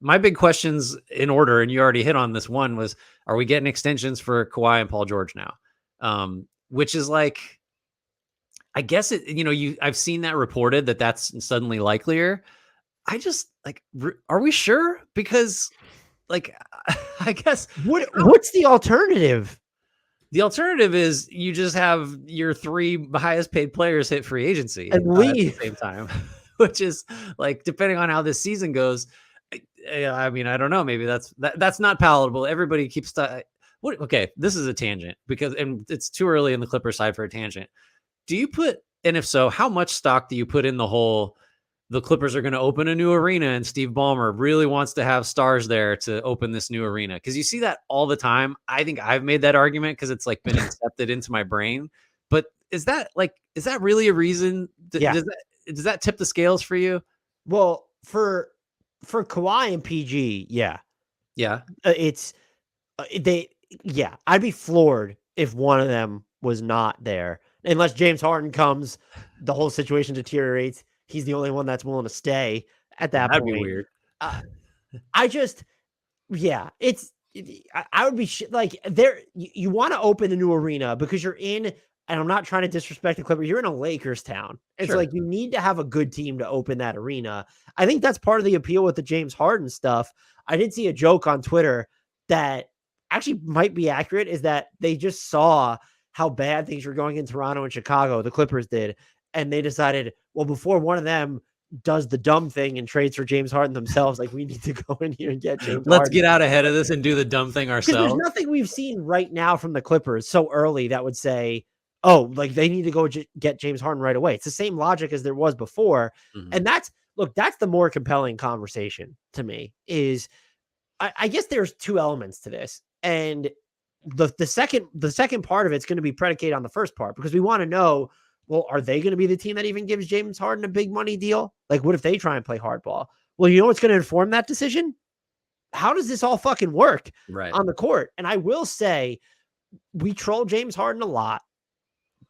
Speaker 2: My big questions in order, and you already hit on this one, was, are we getting extensions for Kawhi and Paul George now? Which is like, I guess I've seen that reported that that's suddenly likelier. I just are we sure? Because I guess
Speaker 1: what's the alternative?
Speaker 2: The alternative is you just have your 3 highest paid players hit free agency
Speaker 1: and leave
Speaker 2: at the same time, which is like, depending on how this season goes, I mean, I don't know. Maybe that's not palatable. Everybody keeps okay, this is a tangent and it's too early in the Clipper side for a tangent. And if so, how much stock do you put in the Clippers are going to open a new arena and Steve Ballmer really wants to have stars there to open this new arena? Because you see that all the time. I think I've made that argument because it's like been accepted into my brain. But is that really a reason? Does that tip the scales for you?
Speaker 1: Well, for Kawhi and PG, yeah. I'd be floored if one of them was not there. Unless James Harden comes, the whole situation deteriorates. He's the only one that's willing to stay at that point.
Speaker 2: That'd be weird.
Speaker 1: I would be you want to open the new arena because you're in, and I'm not trying to disrespect the Clippers, you're in a Lakers town. It's like you need to have a good team to open that arena. I think that's part of the appeal with the James Harden stuff. I did see a joke on Twitter that actually might be accurate, is that they just saw how bad things were going in Toronto and Chicago, the Clippers did, and they decided, well, before one of them does the dumb thing and trades for James Harden themselves, like we need to go in here and get James
Speaker 2: Let's
Speaker 1: Harden.
Speaker 2: get out ahead of this and do the dumb thing
Speaker 1: Because there's
Speaker 2: ourselves.
Speaker 1: nothing we've seen right now from the Clippers so early that would say, oh, like they need to go get James Harden right away. It's the same logic as there was before. And that's the more compelling conversation to me is I guess there's two elements to this. And the second part of it's going to be predicated on the first part, because we want to know, well, are they going to be the team that even gives James Harden a big money deal? Like, what if they try and play hardball? Well, you know what's going to inform that decision? How does this all fucking work on the court? And I will say, we troll James Harden a lot,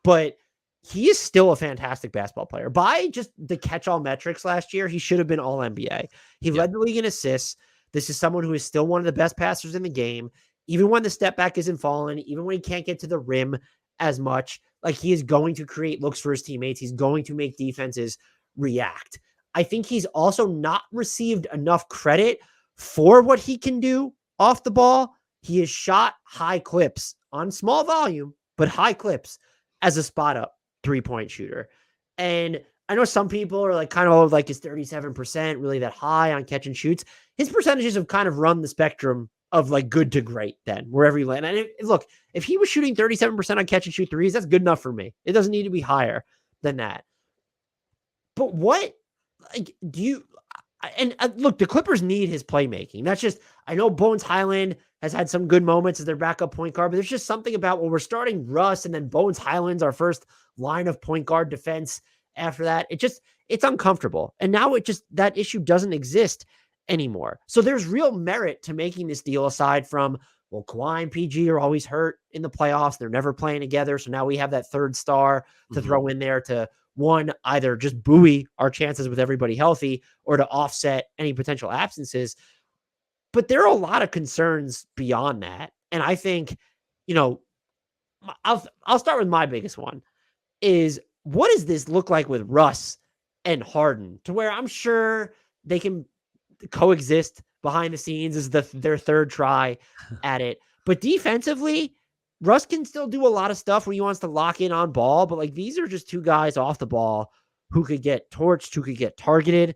Speaker 1: but he is still a fantastic basketball player. By just the catch-all metrics last year, he should have been all NBA. He led the league in assists. This is someone who is still one of the best passers in the game. Even when the step back isn't falling, even when he can't get to the rim as much, like he is going to create looks for his teammates. He's going to make defenses react. I think he's also not received enough credit for what he can do off the ball. He has shot high clips on small volume, but high clips as a spot up 3-point shooter. And I know some people are like kind of like, is 37% really that high on catch and shoots? His percentages have kind of run the spectrum of like good to great then, wherever you land. And look, if he was shooting 37% on catch and shoot threes, that's good enough for me. It doesn't need to be higher than that. But what, like, do you, and look, the Clippers need his playmaking. That's just, I know Bones Highland has had some good moments as their backup point guard, but there's just something about when we're starting Russ and then Bones Highland's our first line of point guard defense after that. It's uncomfortable. And now that issue doesn't exist anymore. So there's real merit to making this deal aside from, well, Kawhi and PG are always hurt in the playoffs. They're never playing together. So now we have that third star to throw in there to, one, either just buoy our chances with everybody healthy or to offset any potential absences. But there are a lot of concerns beyond that. And I think, I'll start with my biggest one is, what does this look like with Russ and Harden, to where I'm sure they can coexist behind the scenes as their third try at it. But defensively, Russ can still do a lot of stuff when he wants to lock in on ball, but like these are just two guys off the ball who could get torched, who could get targeted.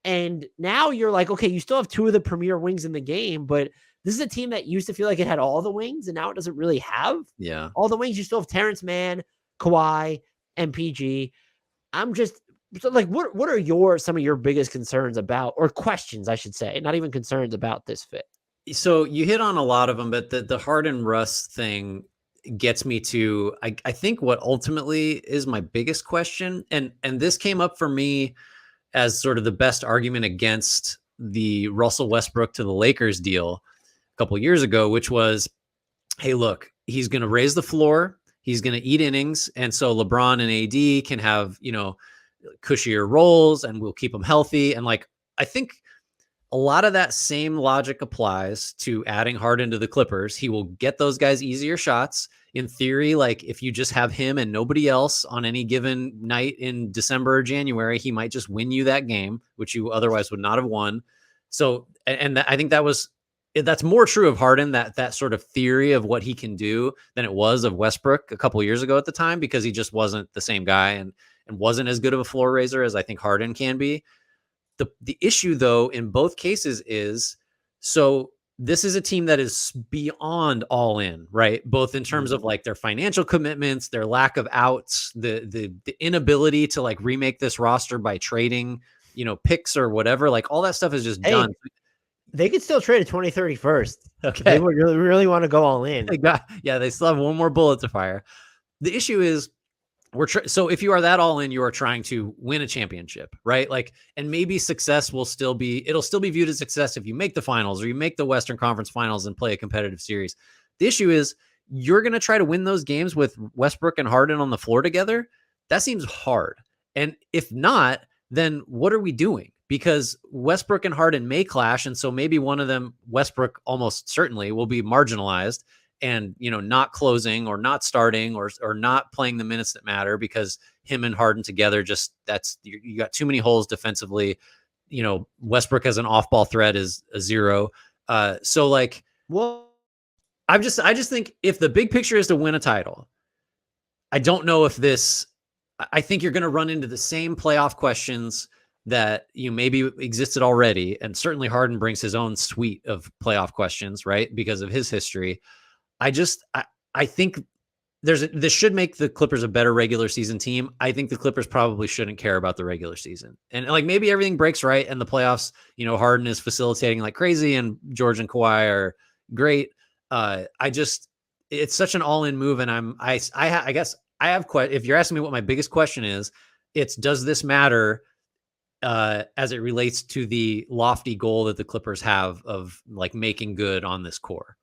Speaker 1: And now you're like, okay, you still have two of the premier wings in the game, but this is a team that used to feel like it had all the wings, and now it doesn't really have all the wings. You still have Terrence Mann, Kawhi, and PG. So like, what are some of your biggest concerns about, or questions, I should say, not even concerns about this fit?
Speaker 2: So you hit on a lot of them, but the Harden Russ thing gets me to, I think what ultimately is my biggest question. And this came up for me as sort of the best argument against the Russell Westbrook to the Lakers deal a couple of years ago, which was, hey, look, he's going to raise the floor. He's going to eat innings. And so LeBron and AD can have, cushier roles and we'll keep them healthy. And like, I think a lot of that same logic applies to adding Harden to the Clippers. He will get those guys easier shots. In theory, like if you just have him and nobody else on any given night in December or January, he might just win you that game, which you otherwise would not have won. So, and I think that's more true of Harden, that sort of theory of what he can do than it was of Westbrook a couple of years ago at the time, because he just wasn't the same guy and wasn't as good of a floor raiser as I think Harden can be. The issue, though, in both cases is, so this is a team that is beyond all in, right? Both in terms of like their financial commitments, their lack of outs, the inability to like remake this roster by trading, picks or whatever. Like all that stuff is just done.
Speaker 1: They could still trade a 2031st.
Speaker 2: Okay.
Speaker 1: They would really want to go all in.
Speaker 2: They still have one more bullet to fire. The issue is, so if you are that all in, you are trying to win a championship, right? Like, and maybe success it'll still be viewed as success if you make the finals or you make the Western Conference Finals and play a competitive series. The issue is, you're going to try to win those games with Westbrook and Harden on the floor together. That seems hard. And if not, then what are we doing? Because Westbrook and Harden may clash. And so maybe one of them, Westbrook almost certainly, will be marginalized and, not closing or not starting or not playing the minutes that matter, because him and Harden together, you got too many holes defensively. Westbrook as an off-ball threat is a zero. So like, well, I just think if the big picture is to win a title, I don't know if this I think you're going to run into the same playoff questions that you maybe existed already. And certainly Harden brings his own suite of playoff questions, right? Because of his history. I think this should make the Clippers a better regular season team. I think the Clippers probably shouldn't care about the regular season. And like maybe everything breaks right and the playoffs, Harden is facilitating like crazy and George and Kawhi are great. It's such an all-in move. And I guess I have if you're asking me what my biggest question is, it's does this matter as it relates to the lofty goal that the Clippers have of like making good on this core?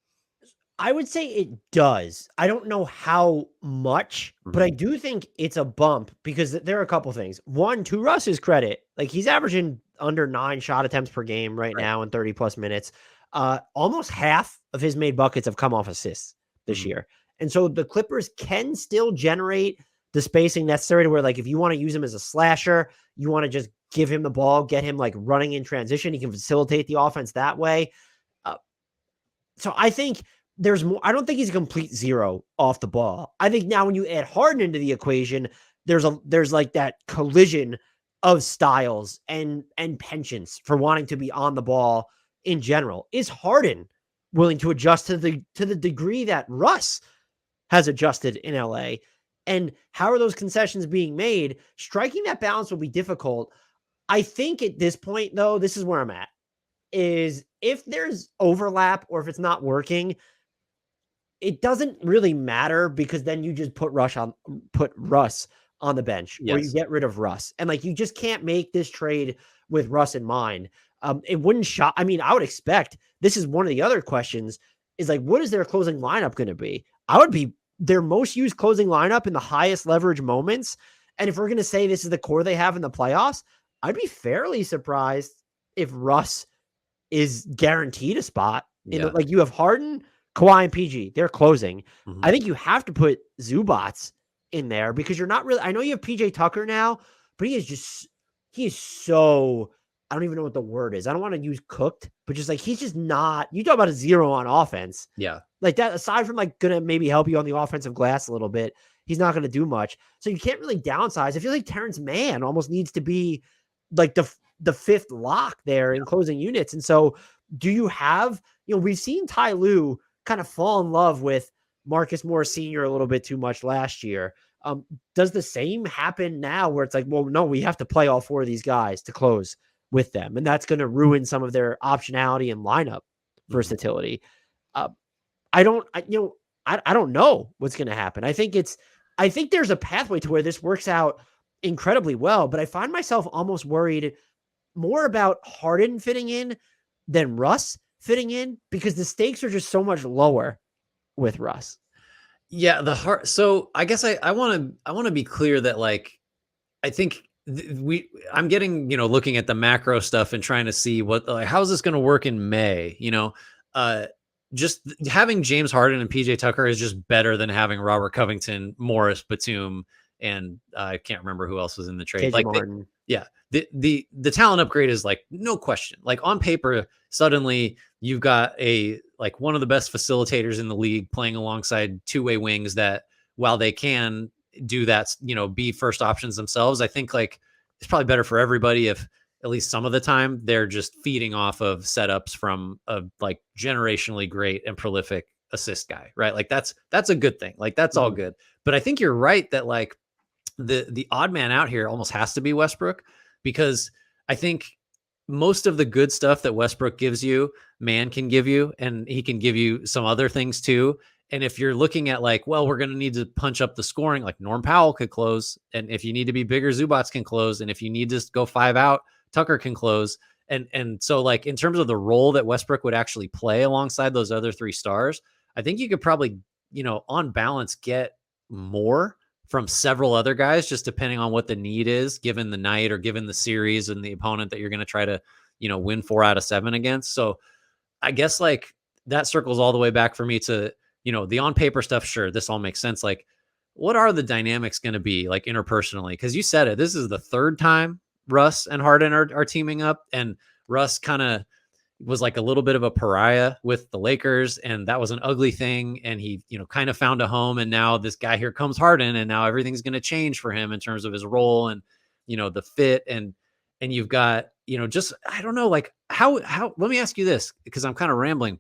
Speaker 1: I would say it does. I don't know how much, but I do think it's a bump because there are a couple things. One, to Russ's credit, like he's averaging under 9 shot attempts per game right now in 30 plus minutes. Almost half of his made buckets have come off assists this year. And so the Clippers can still generate the spacing necessary to where, like, if you want to use him as a slasher, you want to just give him the ball, get him like running in transition. He can facilitate the offense that way. So I think there's more. I don't think he's a complete zero off the ball. I think now when you add Harden into the equation, there's like that collision of styles and penchants for wanting to be on the ball in general. Is Harden willing to adjust to the degree that Russ has adjusted in LA? And how are those concessions being made? Striking that balance will be difficult. I think at this point, though, this is where I'm at, is if there's overlap or if it's not working, it doesn't really matter because then you just put Russ on the bench or you get rid of Russ. And like, you just can't make this trade with Russ in mind. It wouldn't shock. I mean, I would expect this is one of the other questions is like, what is their closing lineup going to be? I would be their most used closing lineup in the highest leverage moments. And if we're going to say this is the core they have in the playoffs, I'd be fairly surprised if Russ is guaranteed a spot. Like you have Harden, Kawhi, and PG. They're closing. I think you have to put Zubats in there because you're not really. I know you have PJ Tucker now, but he is so. I don't even know what the word is. I don't want to use cooked, but just like he's just not. You talk about a zero on offense.
Speaker 2: Yeah.
Speaker 1: Like that, aside from like gonna maybe help you on the offensive glass a little bit, he's not gonna do much. So you can't really downsize. I feel like Terrence Mann almost needs to be like the fifth lock there in closing units. And so do you have, we've seen Ty Lue kind of fall in love with Marcus Morris Sr. a little bit too much last year. Does the same happen now where it's like, well, no, we have to play all 4 of these guys to close with them. And that's going to ruin some of their optionality and lineup versatility. I don't know what's going to happen. I think there's a pathway to where this works out incredibly well, but I find myself almost worried more about Harden fitting in than Russ fitting in because the stakes are just so much lower with Russ.
Speaker 2: Yeah. So I guess I want to be clear that like, I think I'm getting, looking at the macro stuff and trying to see how is this going to work in May, just having James Harden and PJ Tucker is just better than having Robert Covington, Morris, Batum, and I can't remember who else was in the trade. The talent upgrade is like no question. Like on paper, suddenly you've got one of the best facilitators in the league playing alongside two-way wings that while they can do that, be first options themselves. I think like it's probably better for everybody if at least some of the time they're just feeding off of setups from a like generationally great and prolific assist guy, right? Like that's a good thing. Like that's all good. But I think you're right that like the odd man out here almost has to be Westbrook because I think most of the good stuff that Westbrook gives you, man can give you, and he can give you some other things too. And if you're looking at like, well, we're going to need to punch up the scoring, like Norm Powell could close. And if you need to be bigger, Zubats can close. And if you need to go 5 out, Tucker can close. And so like in terms of the role that Westbrook would actually play alongside those other 3 stars, I think you could probably, on balance, get more from several other guys, just depending on what the need is given the night or given the series and the opponent that you're going to try to, win 4 out of 7 against. So I guess like that circles all the way back for me to, the on paper stuff. Sure. This all makes sense. Like what are the dynamics going to be like interpersonally? Cause you said it, this is the 3rd time Russ and Harden are teaming up, and Russ kind of was like a little bit of a pariah with the Lakers, and that was an ugly thing. And he, kind of found a home. And now this guy, here comes Harden, and now everything's going to change for him in terms of his role and, the fit. And you've got, just, I don't know, like how, let me ask you this, because I'm kind of rambling.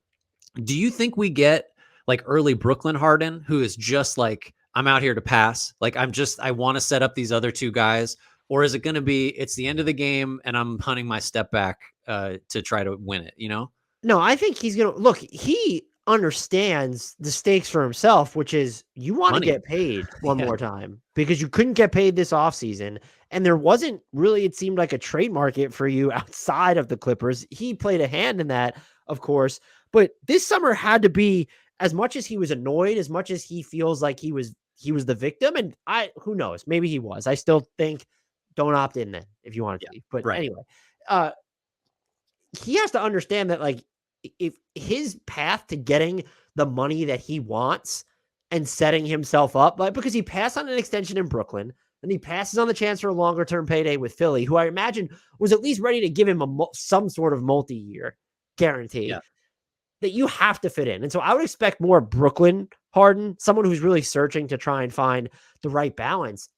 Speaker 2: Do you think we get like early Brooklyn Harden, who is just like, I'm out here to pass. Like, I want to set up these other two guys. Or is it going to be, it's the end of the game and I'm hunting my step back to try to win it,
Speaker 1: No, I think he's going to look, he understands the stakes for himself, which is you want to get paid one more time because you couldn't get paid this offseason. And there wasn't really, it seemed like a trade market for you outside of the Clippers. He played a hand in that, of course, but this summer had to be, as much as he was annoyed, as much as he feels like he was the victim. And who knows, maybe he was. I still think don't opt in then if you want to be. But anyway, he has to understand that, like, if his path to getting the money that he wants and setting himself up, like, because he passed on an extension in Brooklyn and he passes on the chance for a longer term payday with Philly, who I imagine was at least ready to give him some sort of multi-year guarantee, that you have to fit in. And so I would expect more Brooklyn Harden, someone who's really searching to try and find the right balance.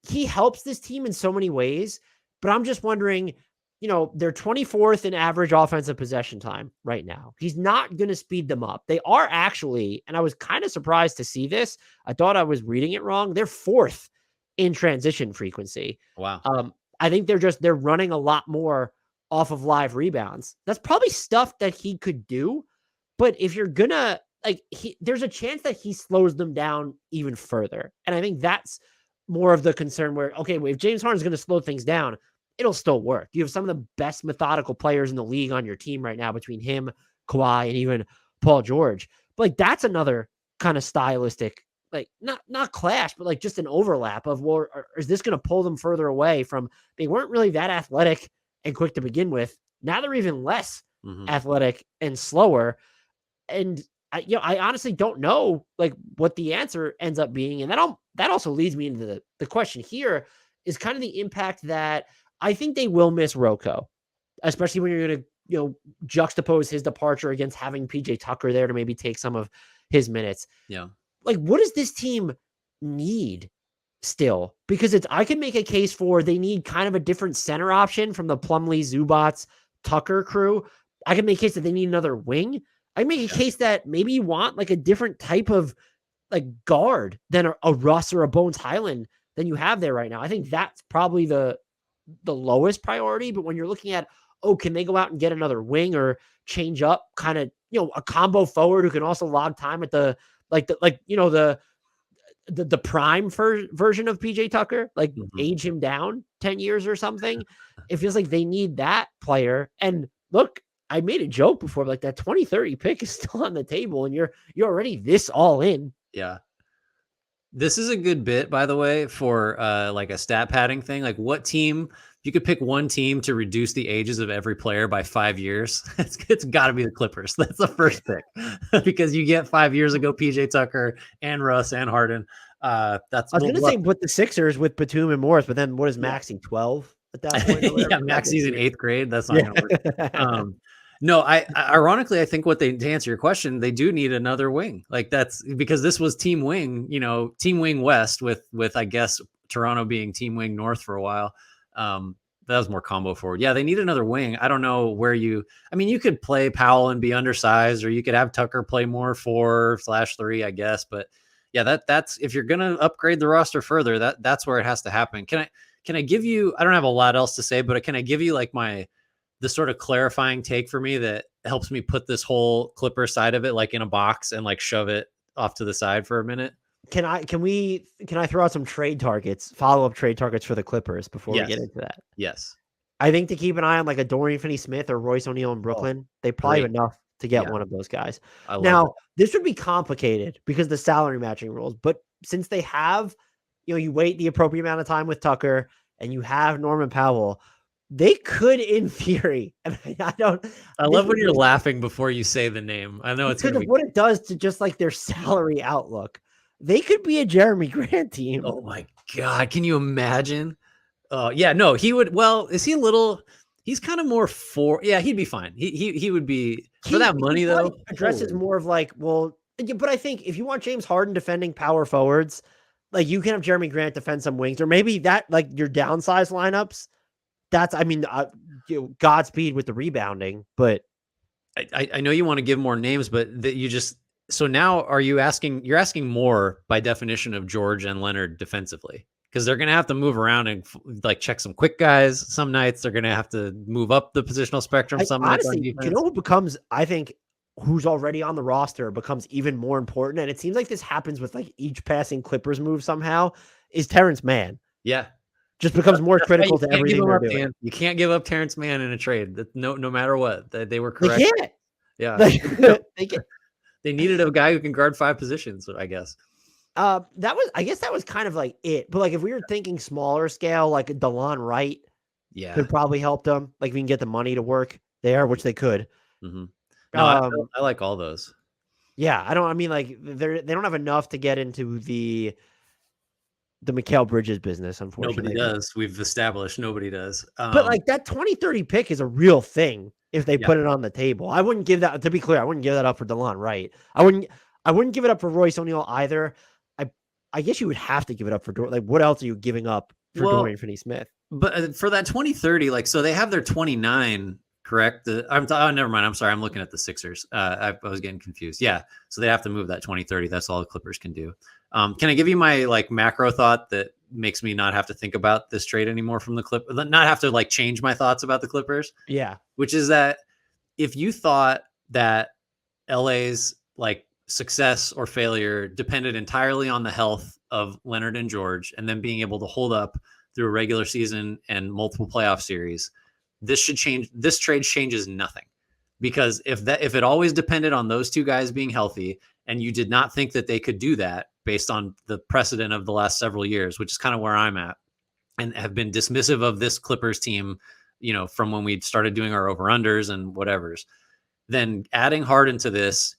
Speaker 1: He helps this team in so many ways, but I'm just wondering, they're 24th in average offensive possession time right now. He's not going to speed them up. They are actually, and I was kind of surprised to see this. I thought I was reading it wrong. They're 4th in transition frequency.
Speaker 2: Wow.
Speaker 1: I think they're running a lot more off of live rebounds. That's probably stuff that he could do, but if you're gonna, there's a chance that he slows them down even further. And I think that's more of the concern where, okay, if James Harden's going to slow things down, it'll still work. You have some of the best methodical players in the league on your team right now between him, Kawhi, and even Paul George. But that's another kind of stylistic, not clash, but just an overlap of, well, is this going to pull them further away from, they weren't really that athletic and quick to begin with. Now they're even less athletic and slower. And I honestly don't know what the answer ends up being. And that also leads me into the question here is kind of the impact that I think they will miss Rocco, especially when you're going to, juxtapose his departure against having PJ Tucker there to maybe take some of his minutes.
Speaker 2: Yeah.
Speaker 1: What does this team need still? Because I can make a case for they need kind of a different center option from the Plumlee, Zubats, Tucker crew. I can make a case that they need another wing. I make a case that maybe you want a different type of guard than a Russ or a Bones Highland than you have there right now. I think that's probably the lowest priority. But when you're looking at, can they go out and get another wing or change up kind of, a combo forward who can also log time at the prime version of PJ Tucker, age him down 10 years or something. It feels like they need that player. And look, I made a joke before, that 2030 pick is still on the table and you're already this all in.
Speaker 2: Yeah. This is a good bit, by the way, for a stat padding thing. What team, you could pick one team to reduce the ages of every player by 5 years. It's got to be the Clippers. That's the first pick because you get 5 years ago, PJ Tucker and Russ and Harden. I was
Speaker 1: going to say put the Sixers with Batum and Morris, but then what is Maxey, 12 at that point?
Speaker 2: Yeah, Maxey's in 8th grade. That's not going to work. No, ironically, I think to answer your question, they do need another wing. That's because this was team wing, team wing West with I guess Toronto being team wing North for a while. That was more combo forward. Yeah, they need another wing. I don't know where you could play Powell and be undersized, or you could have Tucker play more 4/3, I guess. But yeah, that's if you're gonna upgrade the roster further, that's where it has to happen. Can I give you? I don't have a lot else to say, but can I give you the sort of clarifying take for me that helps me put this whole Clipper side of it in a box and shove it off to the side for a minute?
Speaker 1: Can I throw out some follow-up trade targets for the Clippers before we get into that?
Speaker 2: Yes.
Speaker 1: I think to keep an eye on a Dorian Finney-Smith or Royce O'Neal in Brooklyn. They probably have enough to get one of those guys. Now, this would be complicated because the salary matching rules, but since they have, you wait the appropriate amount of time with Tucker and you have Norman Powell, they could, in theory, and I
Speaker 2: love when you're laughing before you say the name. I know it's
Speaker 1: because of what it does to just their salary outlook. They could be a Jeremy Grant team.
Speaker 2: Oh my God. Can you imagine? Yeah, no, he would. Well, is he a little, He's kind of more he'd be fine. He would be for that money though.
Speaker 1: Addresses more of like, well, but I think if you want James Harden defending power forwards, like you can have Jeremy Grant defend some wings, or maybe that like your downsized lineups. That's, I mean, Godspeed with the rebounding, but
Speaker 2: I know you want to give more names, but that you just so now you're asking more by definition of George and Leonard defensively. Because they're going to have to move around and like check some quick guys. Some nights they're going to have to move up the positional spectrum. Some nights on defense.
Speaker 1: You know who becomes, I think, who's already on the roster becomes even more important. And it seems like this happens with like each passing Clippers move somehow is Terrence Mann.
Speaker 2: Yeah.
Speaker 1: Just becomes more critical to everything they're doing.
Speaker 2: You can't give up Terrence Mann in a trade. No matter what. They were correct.
Speaker 1: They can't.
Speaker 2: Yeah.
Speaker 1: They can't.
Speaker 2: They needed a guy who can guard 5 positions, I guess.
Speaker 1: I guess that was kind of like it. But like if we were thinking smaller scale, like DeLon Wright could probably help them. Like we can get the money to work there, which they could.
Speaker 2: Mm-hmm. No, I like all those.
Speaker 1: Yeah, they don't have enough to get into the Mikal Bridges business, unfortunately.
Speaker 2: Nobody does. We've established nobody does.
Speaker 1: But like that 2030 pick is a real thing if they put it on the table. I wouldn't give that, to be clear, I wouldn't give that up for DeLon Wright. I wouldn't give it up for Royce O'Neal either. I guess you would have to give it up for Dorian. Like, what else are you giving up for Dorian Finney-Smith?
Speaker 2: But for that 2030, like, so they have their 29, correct? Never mind. I'm sorry. I'm looking at the Sixers. I was getting confused. Yeah. So they have to move that 2030. That's all the Clippers can do. Can I give you my like macro thought that makes me not have to think about this trade anymore from the Clippers? Not have to like change my thoughts about the Clippers.
Speaker 1: Yeah.
Speaker 2: Which is that if you thought that LA's like success or failure depended entirely on the health of Leonard and George, and then being able to hold up through a regular season and multiple playoff series, this should change. This trade changes nothing, because if it always depended on those two guys being healthy, and you did not think that they could do that based on the precedent of the last several years, which is kind of where I'm at, and have been dismissive of this Clippers team, from when we started doing our over-unders and whatevers, then adding Harden to this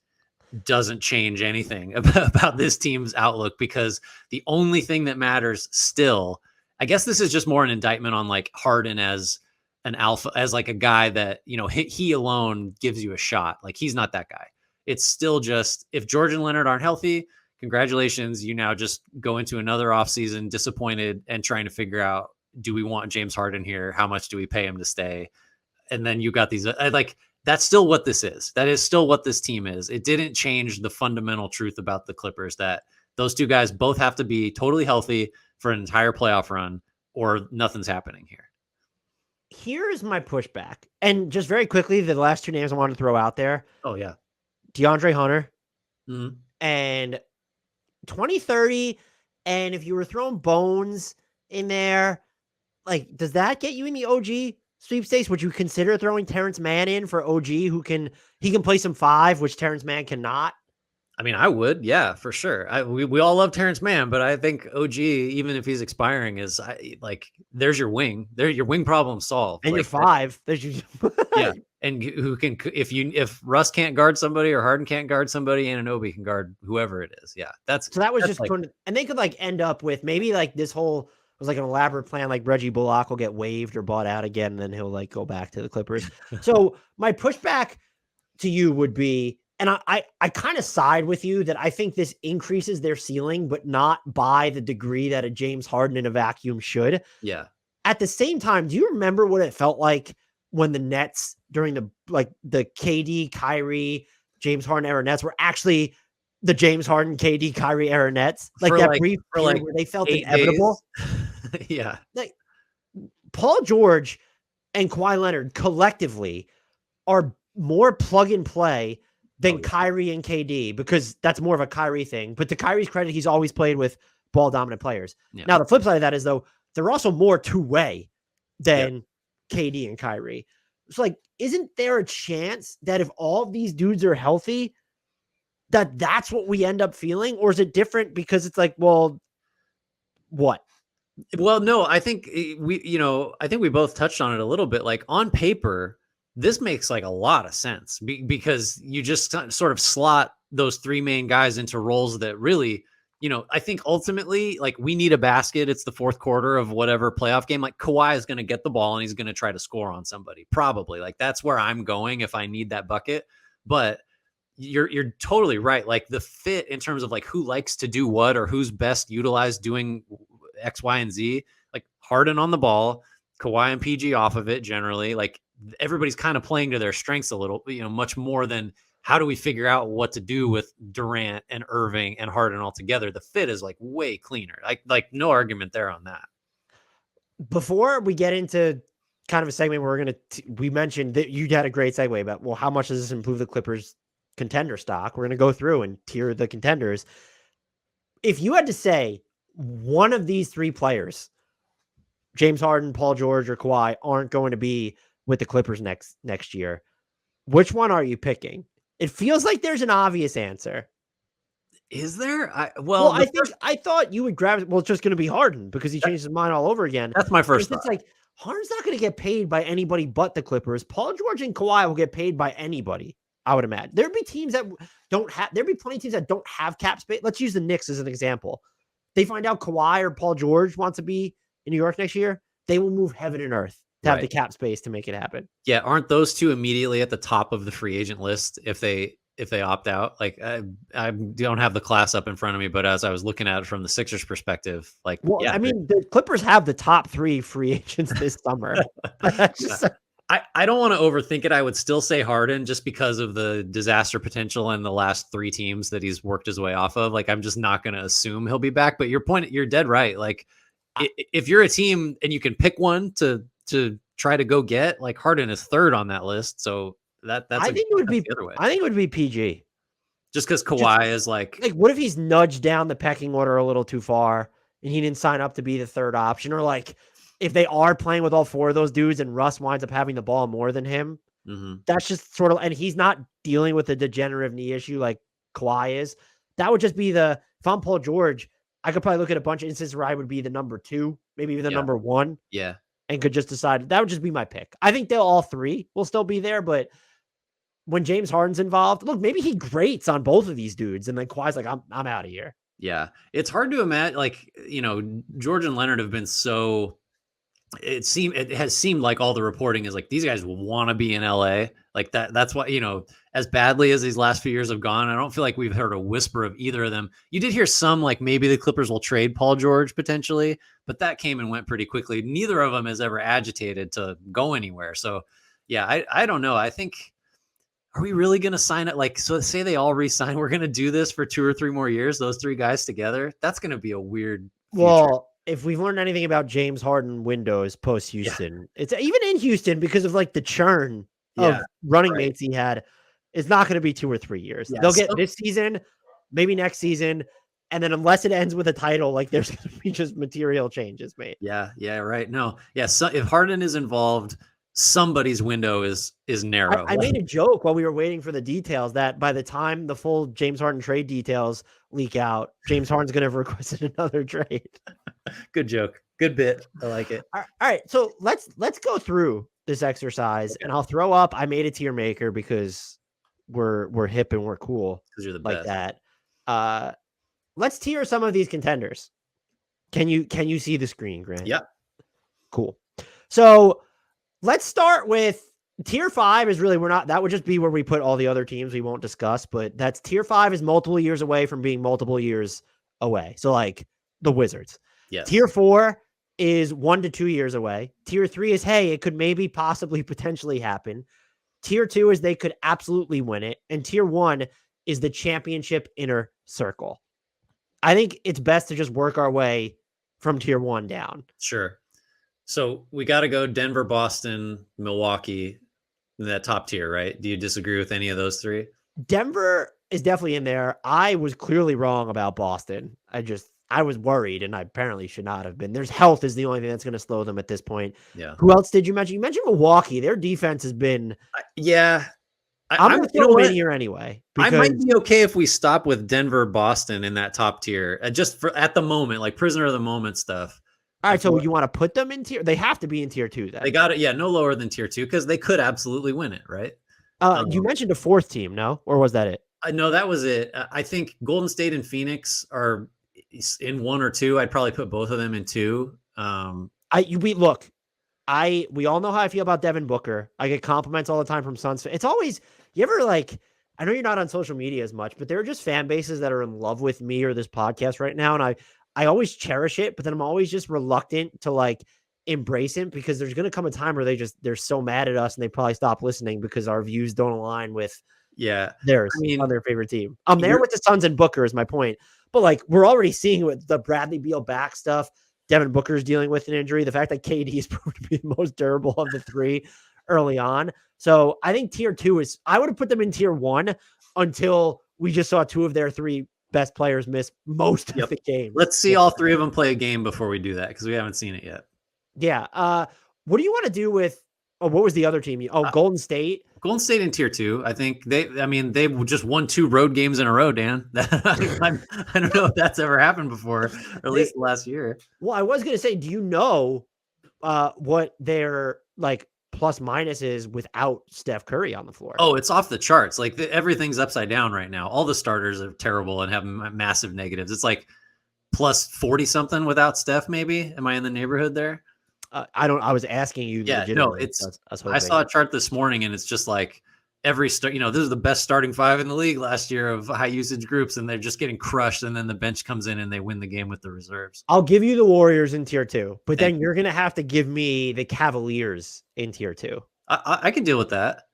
Speaker 2: doesn't change anything about this team's outlook, because the only thing that matters still, I guess this is just more an indictment on like Harden as an alpha, as like a guy that, he alone gives you a shot. Like he's not that guy. It's still just, if George and Leonard aren't healthy, congratulations. You now just go into another offseason disappointed and trying to figure out, do we want James Harden here? How much do we pay him to stay? And then you got these that's still what this is. That is still what this team is. It didn't change the fundamental truth about the Clippers, that those two guys both have to be totally healthy for an entire playoff run, or nothing's happening here.
Speaker 1: Here's my pushback. And just very quickly, the last two names I wanted to throw out there.
Speaker 2: Oh, yeah.
Speaker 1: DeAndre Hunter and 2030. And if you were throwing Bones in there, like, does that get you in the OG sweepstakes? Would you consider throwing Terrence Mann in for OG, he can play some 5, which Terrence Mann cannot?
Speaker 2: I mean, I would, yeah, for sure. We all love Terrence Mann, but I think OG, even if he's expiring, is there's your wing. Your wing problem solved.
Speaker 1: And
Speaker 2: like,
Speaker 1: your 5. There's your
Speaker 2: yeah, and who can, if Russ can't guard somebody or Harden can't guard somebody, Anunoby can guard whoever it is. Yeah, that was
Speaker 1: just going to, and they could like end up with maybe like this whole was like an elaborate plan, like Reggie Bullock will get waived or bought out again, and then he'll like go back to the Clippers. So my pushback to you would be, and I kind of side with you that I think this increases their ceiling, but not by the degree that a James Harden in a vacuum should.
Speaker 2: Yeah.
Speaker 1: At the same time, do you remember what it felt like when the Nets during the KD, Kyrie, James Harden era Nets were actually the James Harden, KD, Kyrie era Nets? Like that brief period where they felt inevitable.
Speaker 2: Yeah.
Speaker 1: Like Paul George and Kawhi Leonard collectively are more plug and play than Kyrie and KD, because that's more of a Kyrie thing. But to Kyrie's credit, he's always played with ball dominant players. Yeah. Now, the flip side of that is, though, they're also more two-way than KD and Kyrie. It's like, isn't there a chance that if all of these dudes are healthy, that's what we end up feeling? Or is it different because it's like, well, what?
Speaker 2: Well, no, I think we both touched on it a little bit. Like on paper, this makes like a lot of sense because you just sort of slot those 3 main guys into roles that really I think ultimately, like, we need a basket. It's the fourth quarter of whatever playoff game. Like, Kawhi is going to get the ball and he's going to try to score on somebody, probably. Like, that's where I'm going if I need that bucket. But you're totally right. Like, the fit in terms of like who likes to do what or who's best utilized doing X, Y, and Z. Like, Harden on the ball, Kawhi and PG off of it generally. Like, everybody's kind of playing to their strengths a little, much more than how do we figure out what to do with Durant and Irving and Harden all together. The fit is like way cleaner. Like no argument there on that.
Speaker 1: Before we get into kind of a segment where we mentioned that you had a great segue about, well, how much does this improve the Clippers contender stock? We're going to go through and tier the contenders. If you had to say one of these three players, James Harden, Paul George, or Kawhi, aren't going to be with the Clippers next year, which one are you picking? It feels like there's an obvious answer.
Speaker 2: Is there? I
Speaker 1: thought you would grab it. Well, it's just going to be Harden because he changed his mind all over again.
Speaker 2: That's my first thought.
Speaker 1: It's like Harden's not going to get paid by anybody but the Clippers. Paul George and Kawhi will get paid by anybody, I would imagine. There'd be teams that there'd be plenty of teams that don't have cap space. Let's use the Knicks as an example. They find out Kawhi or Paul George wants to be in New York next year. They will move heaven and earth to have the cap space to make it happen.
Speaker 2: Yeah. Aren't those two immediately at the top of the free agent list if they opt out? Like, I don't have the class up in front of me, but as I was looking at it from the Sixers perspective, like,
Speaker 1: I mean, the Clippers have the top 3 free agents this summer.
Speaker 2: I don't want to overthink it. I would still say Harden just because of the disaster potential in the last 3 teams that he's worked his way off of. Like, I'm just not going to assume he'll be back, but you're dead right. Like, if you're a team and you can pick one to try to go get, like, Harden is third on that list. So I think
Speaker 1: it would be PG.
Speaker 2: Just because Kawhi is like,
Speaker 1: what if he's nudged down the pecking order a little too far and he didn't sign up to be the third option? Or like if they are playing with all 4 of those dudes and Russ winds up having the ball more than him, that's just sort of, and he's not dealing with a degenerative knee issue like Kawhi is. That would just be if I'm Paul George, I could probably look at a bunch of instances where I would be the number 2, maybe even the number 1.
Speaker 2: Yeah.
Speaker 1: And could just decide. That would just be my pick. I think all 3 will still be there, but when James Harden's involved, look, maybe he grates on both of these dudes, and then Kawhi's like, I'm out of here.
Speaker 2: Yeah, it's hard to imagine. Like, George and Leonard have been so. It has seemed like all the reporting is like these guys want to be in LA. Like that. That's why as badly as these last few years have gone, I don't feel like we've heard a whisper of either of them. You did hear some like maybe the Clippers will trade Paul George potentially, but that came and went pretty quickly. Neither of them has ever agitated to go anywhere. So yeah, I don't know. I think. Are we really going to sign it? Like, so say they all re-sign. We're going to do this for 2 or 3 more years. Those 3 guys together. That's going to be a weird future.
Speaker 1: Well, if we've learned anything about James Harden windows post Houston, it's even in Houston because of like the churn of running mates he had. It's not going to be 2 or 3 years. Yeah, they'll get this season, maybe next season. And then unless it ends with a title, like there's going to be just material changes made.
Speaker 2: Yeah. Right. No. Yeah. So if Harden is involved, somebody's window is narrow.
Speaker 1: I made a joke while we were waiting for the details that by the time the full James Harden trade details leak out, James Harden's going to have requested another trade.
Speaker 2: Good joke. Good bit. I like it.
Speaker 1: All right. So let's go through this exercise and I'll throw up. I made a tier maker because we're hip and we're cool.
Speaker 2: Because you're the
Speaker 1: like
Speaker 2: best.
Speaker 1: That. Let's tier some of these contenders. Can you see the screen, Grant?
Speaker 2: Yeah.
Speaker 1: Cool. So let's start with tier 5 is really, that would just be where we put all the other teams we won't discuss, but that's tier 5 is multiple years away from being multiple years away. So like the Wizards.
Speaker 2: Yes.
Speaker 1: Tier 4 is 1 to 2 years away. Tier 3 is, hey, it could maybe possibly potentially happen. Tier 2 is they could absolutely win it. And tier 1 is the championship inner circle. I think it's best to just work our way from tier 1 down.
Speaker 2: Sure. So we got to go Denver, Boston, Milwaukee in that top tier, right? Do you disagree with any of those 3?
Speaker 1: Denver is definitely in there. I was clearly wrong about Boston. I was worried, and I apparently should not have been. There's health is the only thing that's going to slow them at this point.
Speaker 2: Yeah.
Speaker 1: Who else did you mention? You mentioned Milwaukee. Their defense has been. I'm going to throw them in here anyway.
Speaker 2: I might be okay if we stop with Denver, Boston in that top tier, just for at the moment, like prisoner of the moment stuff.
Speaker 1: All right, so you want to put them in tier? They have to be in tier 2 then.
Speaker 2: They got it, yeah, no lower than tier 2 because they could absolutely win it, right?
Speaker 1: You mentioned a 4th team, no? Or was that it?
Speaker 2: No, that was it. I think Golden State and Phoenix are in 1 or 2. I'd probably put both of them in 2.
Speaker 1: We all know how I feel about Devin Booker. I get compliments all the time from Suns. It's always, you ever like, I know you're not on social media as much, but there are just fan bases that are in love with me or this podcast right now. And I always cherish it, but then I'm always just reluctant to like embrace it because there's going to come a time where they're so mad at us and they probably stop listening because our views don't align with theirs on their favorite team. I'm there with the Suns and Booker is my point. But like, we're already seeing with the Bradley Beal back stuff, Devin Booker's dealing with an injury. The fact that KD is proved to be the most durable of the three early on. So I think tier 2 I would have put them in tier 1 until we just saw 2 of their 3 best players miss most of the game.
Speaker 2: Let's see all 3 of them play a game before we do that because we haven't seen it yet.
Speaker 1: Yeah. What do you want to do with, what was the other team? Golden State.
Speaker 2: Golden State in tier 2. I think they just won 2 road games in a row, Dan. I don't know if that's ever happened before, or at least last year.
Speaker 1: Well, I was going to say, do you know what their like plus minus is without Steph Curry on the floor?
Speaker 2: Oh, it's off the charts. Like everything's upside down right now. All the starters are terrible and have massive negatives. It's like plus 40 something without Steph. Maybe. Am I in the neighborhood there?
Speaker 1: I was asking you.
Speaker 2: Yeah, no, I saw a chart this morning and it's just like this is the best starting 5 in the league last year of high usage groups, and they're just getting crushed. And then the bench comes in and they win the game with the reserves.
Speaker 1: I'll give you the Warriors in tier 2, but then you're going to have to give me the Cavaliers in tier 2.
Speaker 2: I can deal with that.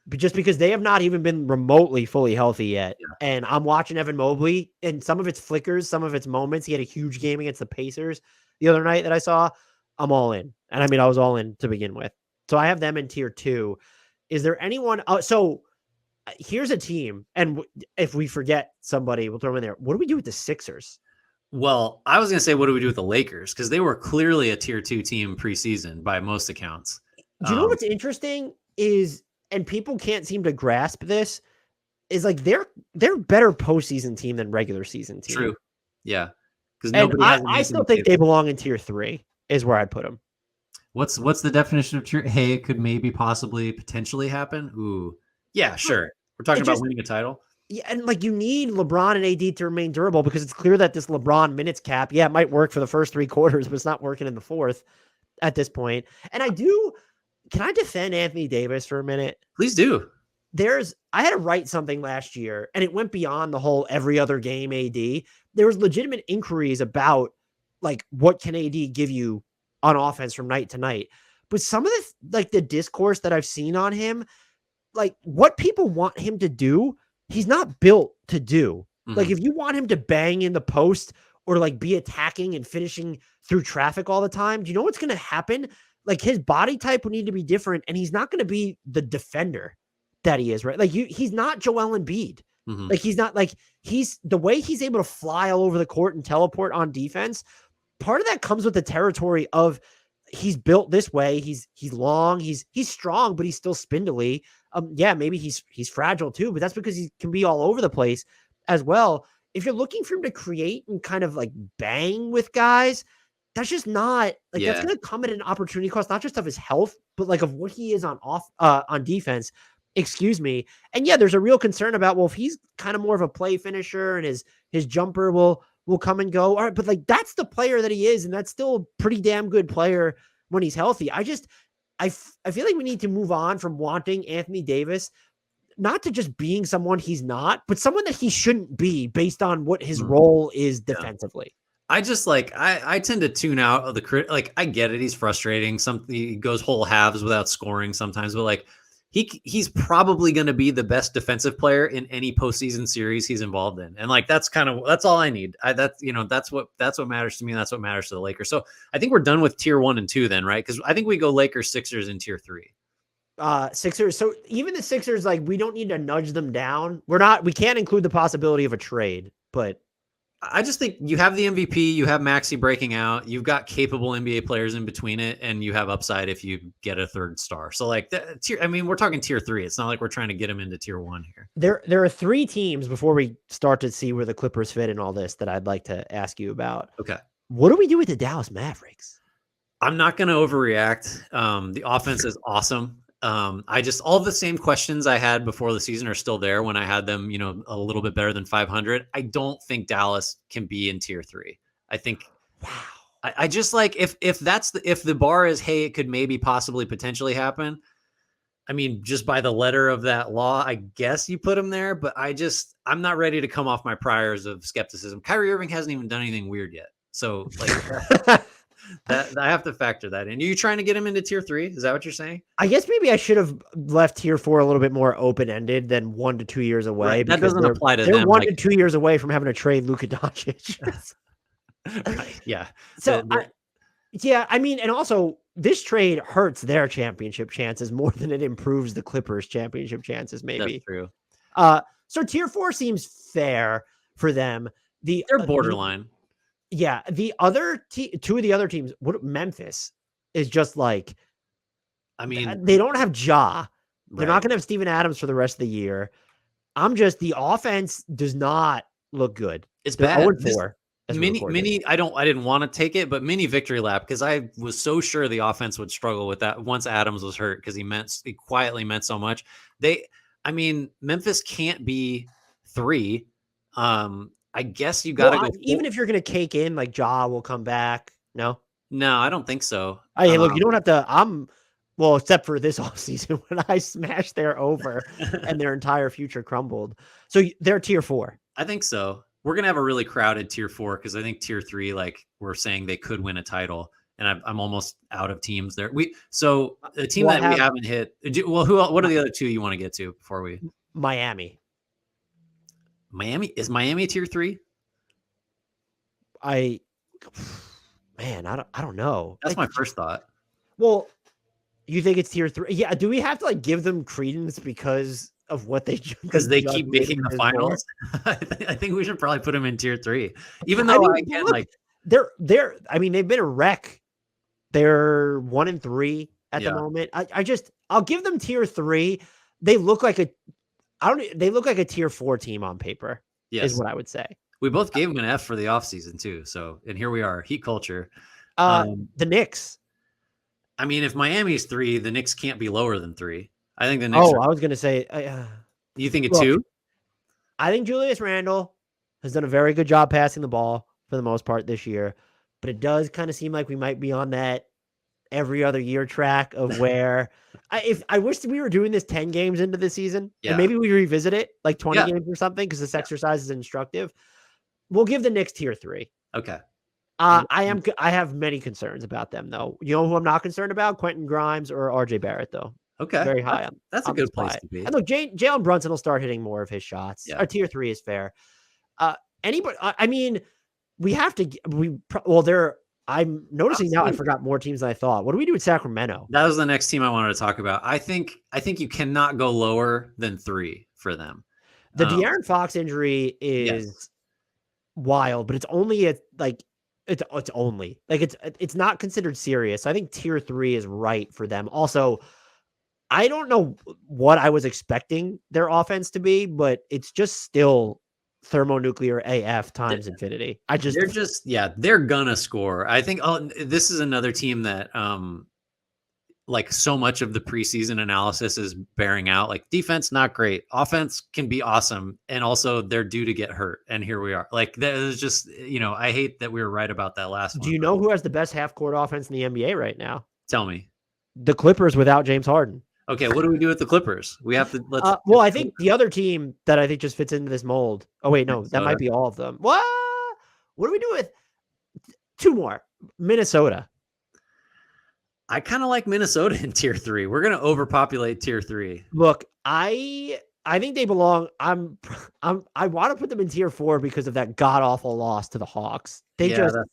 Speaker 1: But just because they have not even been remotely fully healthy yet. Yeah. And I'm watching Evan Mobley and some of its flickers, some of its moments. He had a huge game against the Pacers the other night that I saw. I'm all in. And I mean, I was all in to begin with. So I have them in tier 2. Is there anyone? So here's a team. And if we forget somebody, we'll throw them in there. What do we do with the Sixers?
Speaker 2: Well, I was going to say, what do we do with the Lakers? Because they were clearly a tier 2 team preseason by most accounts.
Speaker 1: Do you know what's interesting is, and people can't seem to grasp this, is like they're better postseason team than regular season team.
Speaker 2: True. Yeah.
Speaker 1: Because I still think they belong in tier 3 is where I'd put them.
Speaker 2: What's the definition of tier? Hey, it could maybe possibly potentially happen. Ooh. Yeah, sure. We're talking about winning a title.
Speaker 1: Yeah, and like you need LeBron and AD to remain durable because it's clear that this LeBron minutes cap, it might work for the first 3 quarters, but it's not working in the 4th at this point. And can I defend Anthony Davis for a minute?
Speaker 2: Please do.
Speaker 1: I had to write something last year and it went beyond the whole every other game AD. There was legitimate inquiries about like, what can AD give you on offense from night to night? But some of the discourse that I've seen on him, like what people want him to do, he's not built to do. Mm-hmm. Like if you want him to bang in the post or like be attacking and finishing through traffic all the time, do you know what's going to happen? Like his body type would need to be different and he's not going to be the defender that he is, right? Like he's not Joel Embiid. Mm-hmm. Like he's not like he's the way he's able to fly all over the court and teleport on defense. Part of that comes with the territory of he's built this way. He's long, he's strong, but he's still spindly. Maybe he's fragile too, but that's because he can be all over the place as well. If you're looking for him to create and kind of like bang with guys, that's just not like that's going to come at an opportunity cost, not just of his health, but like of what he is on defense. Excuse me. And there's a real concern about, well, if he's kind of more of a play finisher and his jumper will come and go. All right, but like that's the player that he is, and that's still a pretty damn good player when he's healthy. I feel like we need to move on from wanting Anthony Davis not to just being someone he's not, but someone that he shouldn't be based on what his role is defensively.
Speaker 2: I just like I tend to tune out of the like I get it, he's frustrating. He goes whole halves without scoring sometimes, but like he's probably going to be the best defensive player in any postseason series he's involved in. And like, that's all I need. That's what matters to me. And that's what matters to the Lakers. So I think we're done with tier 1 and 2 then, right? Because I think we go Lakers, Sixers in tier 3.
Speaker 1: Sixers. So even the Sixers, like we don't need to nudge them down. We can't include the possibility of a trade, but
Speaker 2: I just think you have the MVP, you have Maxey breaking out, you've got capable NBA players in between it, and you have upside if you get a 3rd star. So like, we're talking tier 3. It's not like we're trying to get them into tier 1 here.
Speaker 1: There are 3 teams before we start to see where the Clippers fit in all this that I'd like to ask you about.
Speaker 2: Okay.
Speaker 1: What do we do with the Dallas Mavericks?
Speaker 2: I'm not going to overreact. The offense is awesome. I just all the same questions I had before the season are still there when I had them, a little bit better than 500. I don't think Dallas can be in tier 3. I think
Speaker 1: Wow.
Speaker 2: I just like if the bar is, hey, it could maybe possibly potentially happen. I mean, just by the letter of that law, I guess you put him there, but I'm not ready to come off my priors of skepticism. Kyrie Irving hasn't even done anything weird yet. So like that I have to factor that in. Are you trying to get him into tier 3? Is that what you're saying?
Speaker 1: I guess maybe I should have left tier 4 a little bit more open-ended than 1 to 2 years away.
Speaker 2: Right. That doesn't apply to them.
Speaker 1: They're 1 to 2 years away from having to trade Luka Doncic.
Speaker 2: Right. Yeah.
Speaker 1: So I mean, and also this trade hurts their championship chances more than it improves the Clippers' championship chances. Maybe
Speaker 2: that's true.
Speaker 1: So tier 4 seems fair for them.
Speaker 2: They're borderline.
Speaker 1: The other two of the other teams, Memphis is just like,
Speaker 2: I mean,
Speaker 1: they don't have Ja. They're
Speaker 2: right.
Speaker 1: not going to have Steven Adams for the rest of the year. The offense does not look good.
Speaker 2: It's
Speaker 1: They're
Speaker 2: bad.
Speaker 1: 0-4.
Speaker 2: Mini, I didn't want to take it, but mini victory lap because I was so sure the offense would struggle with that once Adams was hurt because he quietly meant so much. Memphis can't be 3. I guess you got to go.
Speaker 1: Even if you're going to cake in, like Ja will come back. No,
Speaker 2: I don't think so.
Speaker 1: Hey, look, you don't have to. Except for this offseason when I smashed their over and their entire future crumbled. So they're tier 4.
Speaker 2: I think so. We're going to have a really crowded tier 4 because I think tier 3, like we're saying they could win a title. And I'm almost out of teams there. So the team we haven't hit. What are the other 2 you want to get to before we?
Speaker 1: Miami.
Speaker 2: Is Miami tier 3?
Speaker 1: I don't know.
Speaker 2: That's my first thought.
Speaker 1: Well, you think it's tier 3? Yeah. Do we have to give them credence because of what they
Speaker 2: because they keep making the finals? I think we should probably put them in tier 3, even though
Speaker 1: they've been a wreck. They're 1-3 at the moment. I'll give them tier 3. They look like a tier 4 team on paper. Yes. Is what I would say.
Speaker 2: We both gave them an F for the offseason too. So, and here we are, heat culture.
Speaker 1: The Knicks.
Speaker 2: I mean, if Miami's 3, the Knicks can't be lower than 3. I think the Knicks.
Speaker 1: I was going to say.
Speaker 2: You think it's 2?
Speaker 1: I think Julius Randle has done a very good job passing the ball for the most part this year, but it does kind of seem like we might be on that every other year track of where I wish we were doing this 10 games into the season and maybe we revisit it like 20 games or something because this exercise is instructive. We'll give the Knicks tier 3.
Speaker 2: Okay.
Speaker 1: I have many concerns about them though. You know who I'm not concerned about? Quentin Grimes or RJ Barrett though.
Speaker 2: Okay.
Speaker 1: Very high.
Speaker 2: That's a good place to be.
Speaker 1: And look, Jalen Brunson will start hitting more of his shots. Yeah. Our tier 3 is fair. Anybody, I mean, we have to, I'm noticing now I forgot more teams than I thought. What do we do with Sacramento?
Speaker 2: That was the next team I wanted to talk about. I think you cannot go lower than 3 for them.
Speaker 1: The De'Aaron Fox injury is wild, but it's only it's not considered serious. I think tier 3 is right for them. Also, I don't know what I was expecting their offense to be, but it's just still thermonuclear AF times infinity.
Speaker 2: They're gonna score. I think this is another team that like so much of the preseason analysis is bearing out. Like defense, not great. Offense can be awesome. And also they're due to get hurt. And here we are. Like there's just, I hate that we were right about that last one.
Speaker 1: Do you know who has the best half court offense in the NBA right now?
Speaker 2: Tell me.
Speaker 1: The Clippers without James Harden.
Speaker 2: Okay, what do we do with the Clippers? We have to
Speaker 1: I think the other team that I think just fits into this mold. Oh wait, no, that might be all of them. What do we do with 2 more? Minnesota.
Speaker 2: I kind of like Minnesota in tier 3. We're gonna overpopulate tier 3.
Speaker 1: Look, I think they belong. I want to put them in tier 4 because of that god awful loss to the Hawks. The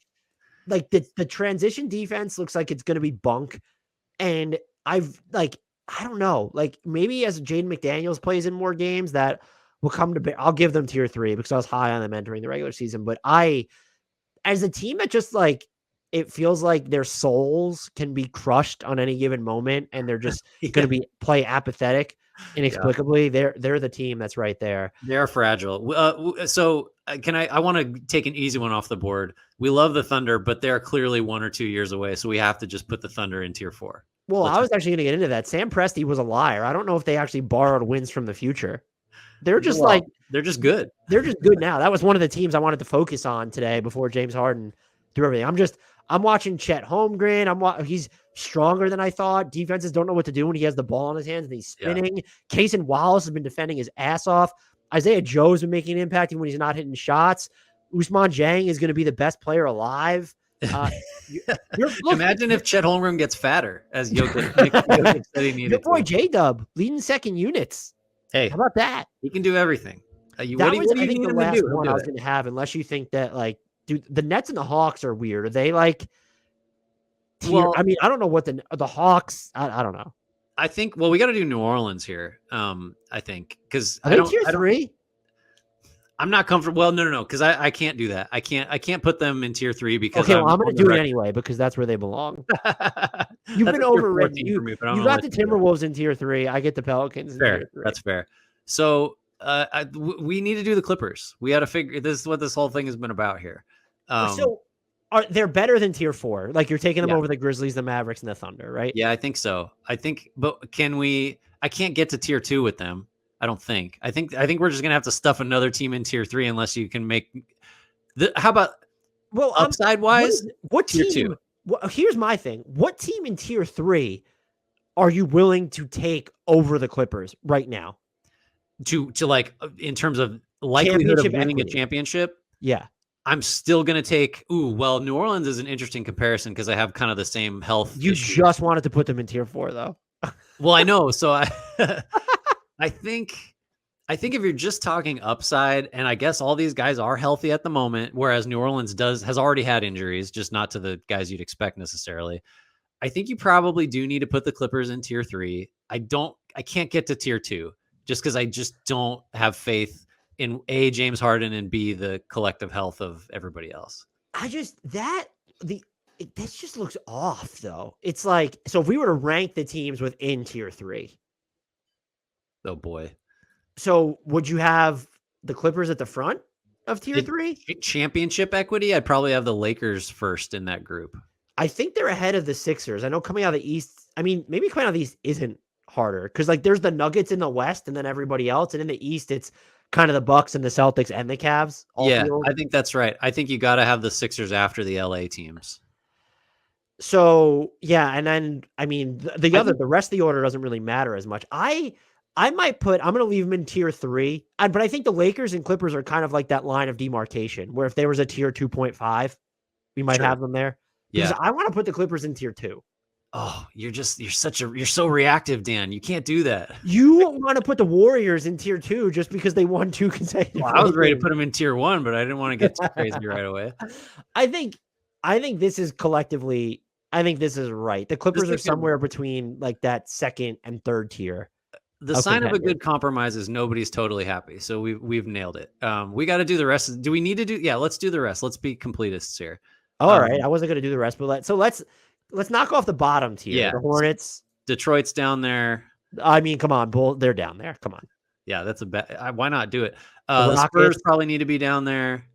Speaker 1: transition defense looks like it's gonna be bunk, and I don't know. Like maybe as Jaden McDaniels plays in more games, that will come to bear. I'll give them tier 3 because I was high on them entering the regular season. But as a team that just it feels like their souls can be crushed on any given moment, and they're just going to play apathetic inexplicably. They're the team that's right there.
Speaker 2: They're fragile. So I want to take an easy one off the board. We love the Thunder, but they're clearly 1 or 2 years away. So we have to just put the Thunder in tier 4.
Speaker 1: Well, I was actually going to get into that. Sam Presti was a liar. I don't know if they actually borrowed wins from the future. They're just
Speaker 2: they're just good.
Speaker 1: They're just good now. That was one of the teams I wanted to focus on today before James Harden threw everything. I'm watching Chet Holmgren. He's stronger than I thought. Defenses don't know what to do when he has the ball in his hands and he's spinning. Kaysen Wallace has been defending his ass off. Isaiah Joe's been making an impact even when he's not hitting shots. Usman Jang is going to be the best player alive.
Speaker 2: Imagine if Chet Holmgren gets fatter, as Jokic said he needed.
Speaker 1: Your boy J-Dub leading second units.
Speaker 2: Hey,
Speaker 1: how about that?
Speaker 2: He can do everything.
Speaker 1: That was, I think, the last one I was going to have, unless you think that, like, dude, the Nets and the Hawks are weird. Are they like? Well, I mean, I don't know what the Hawks. I don't know.
Speaker 2: I think. Well, we got to do New Orleans here. I think because
Speaker 1: I don't. Tier 3.
Speaker 2: I'm not comfortable. Well, no, because I can't do that. I can't put them in tier 3 because.
Speaker 1: Okay, I'm going to do it anyway because that's where they belong. You've been overrated. You got the Timberwolves in tier 3. I get the Pelicans.
Speaker 2: Fair. In tier 3. That's fair. So we need to do the Clippers. We got to figure. This is what this whole thing has been about here.
Speaker 1: So they're better than tier 4? Like you're taking them over the Grizzlies, the Mavericks, and the Thunder, right?
Speaker 2: Yeah, I think so. But can we? I can't get to tier 2 with them. I don't think. I think we're just gonna have to stuff another team in tier 3 unless you can make. How about upside wise?
Speaker 1: What
Speaker 2: tier
Speaker 1: team? 2? Here's my thing. What team in tier 3 are you willing to take over the Clippers right now?
Speaker 2: To like in terms of likelihood of winning a championship?
Speaker 1: Yeah.
Speaker 2: I'm still going to take, New Orleans is an interesting comparison because I have kind of the same health.
Speaker 1: You issues. Just wanted to put them in tier 4 though.
Speaker 2: Well, I know. So I think if you're just talking upside, and I guess all these guys are healthy at the moment, whereas New Orleans has already had injuries, just not to the guys you'd expect necessarily. I think you probably do need to put the Clippers in tier 3. I can't get to tier 2 just because I just don't have faith in A, James Harden, and B, the collective health of everybody else.
Speaker 1: This just looks off though. It's like, so if we were to rank the teams within tier 3.
Speaker 2: Oh boy.
Speaker 1: So would you have the Clippers at the front of tier 3?
Speaker 2: Championship equity? I'd probably have the Lakers first in that group.
Speaker 1: I think they're ahead of the Sixers. I know coming out of the East, maybe coming out of the East isn't harder because like there's the Nuggets in the West and then everybody else. And in the East, it's kind of the Bucks and the Celtics and the Cavs.
Speaker 2: I think that's right. I think you got to have the Sixers after the LA teams.
Speaker 1: So yeah. And then, the rest of the order doesn't really matter as much. I'm going to leave them in tier 3, but I think the Lakers and Clippers are kind of like that line of demarcation where if there was a tier 2.5, we might have them there. Because I want to put the Clippers in tier 2.
Speaker 2: Oh, you're so reactive, Dan. You can't do that.
Speaker 1: You want to put the Warriors in tier 2 just because they won 2 consecutive.
Speaker 2: Well, I was ready to put them in tier 1, but I didn't want to get too crazy right away.
Speaker 1: I think this is collectively, this is right. The Clippers are somewhere between like that second and third tier.
Speaker 2: The sign of a good compromise is nobody's totally happy. So we've nailed it. We got to do the rest. Do we need to do? Yeah, let's do the rest. Let's be completists here.
Speaker 1: All right. I wasn't going to do the rest, but let's knock off the bottom tier.
Speaker 2: Yeah.
Speaker 1: The Hornets.
Speaker 2: Detroit's down there.
Speaker 1: Come on, Bull. They're down there. Come on.
Speaker 2: Yeah, that's a bet. Why not do it? The Spurs probably need to be down there.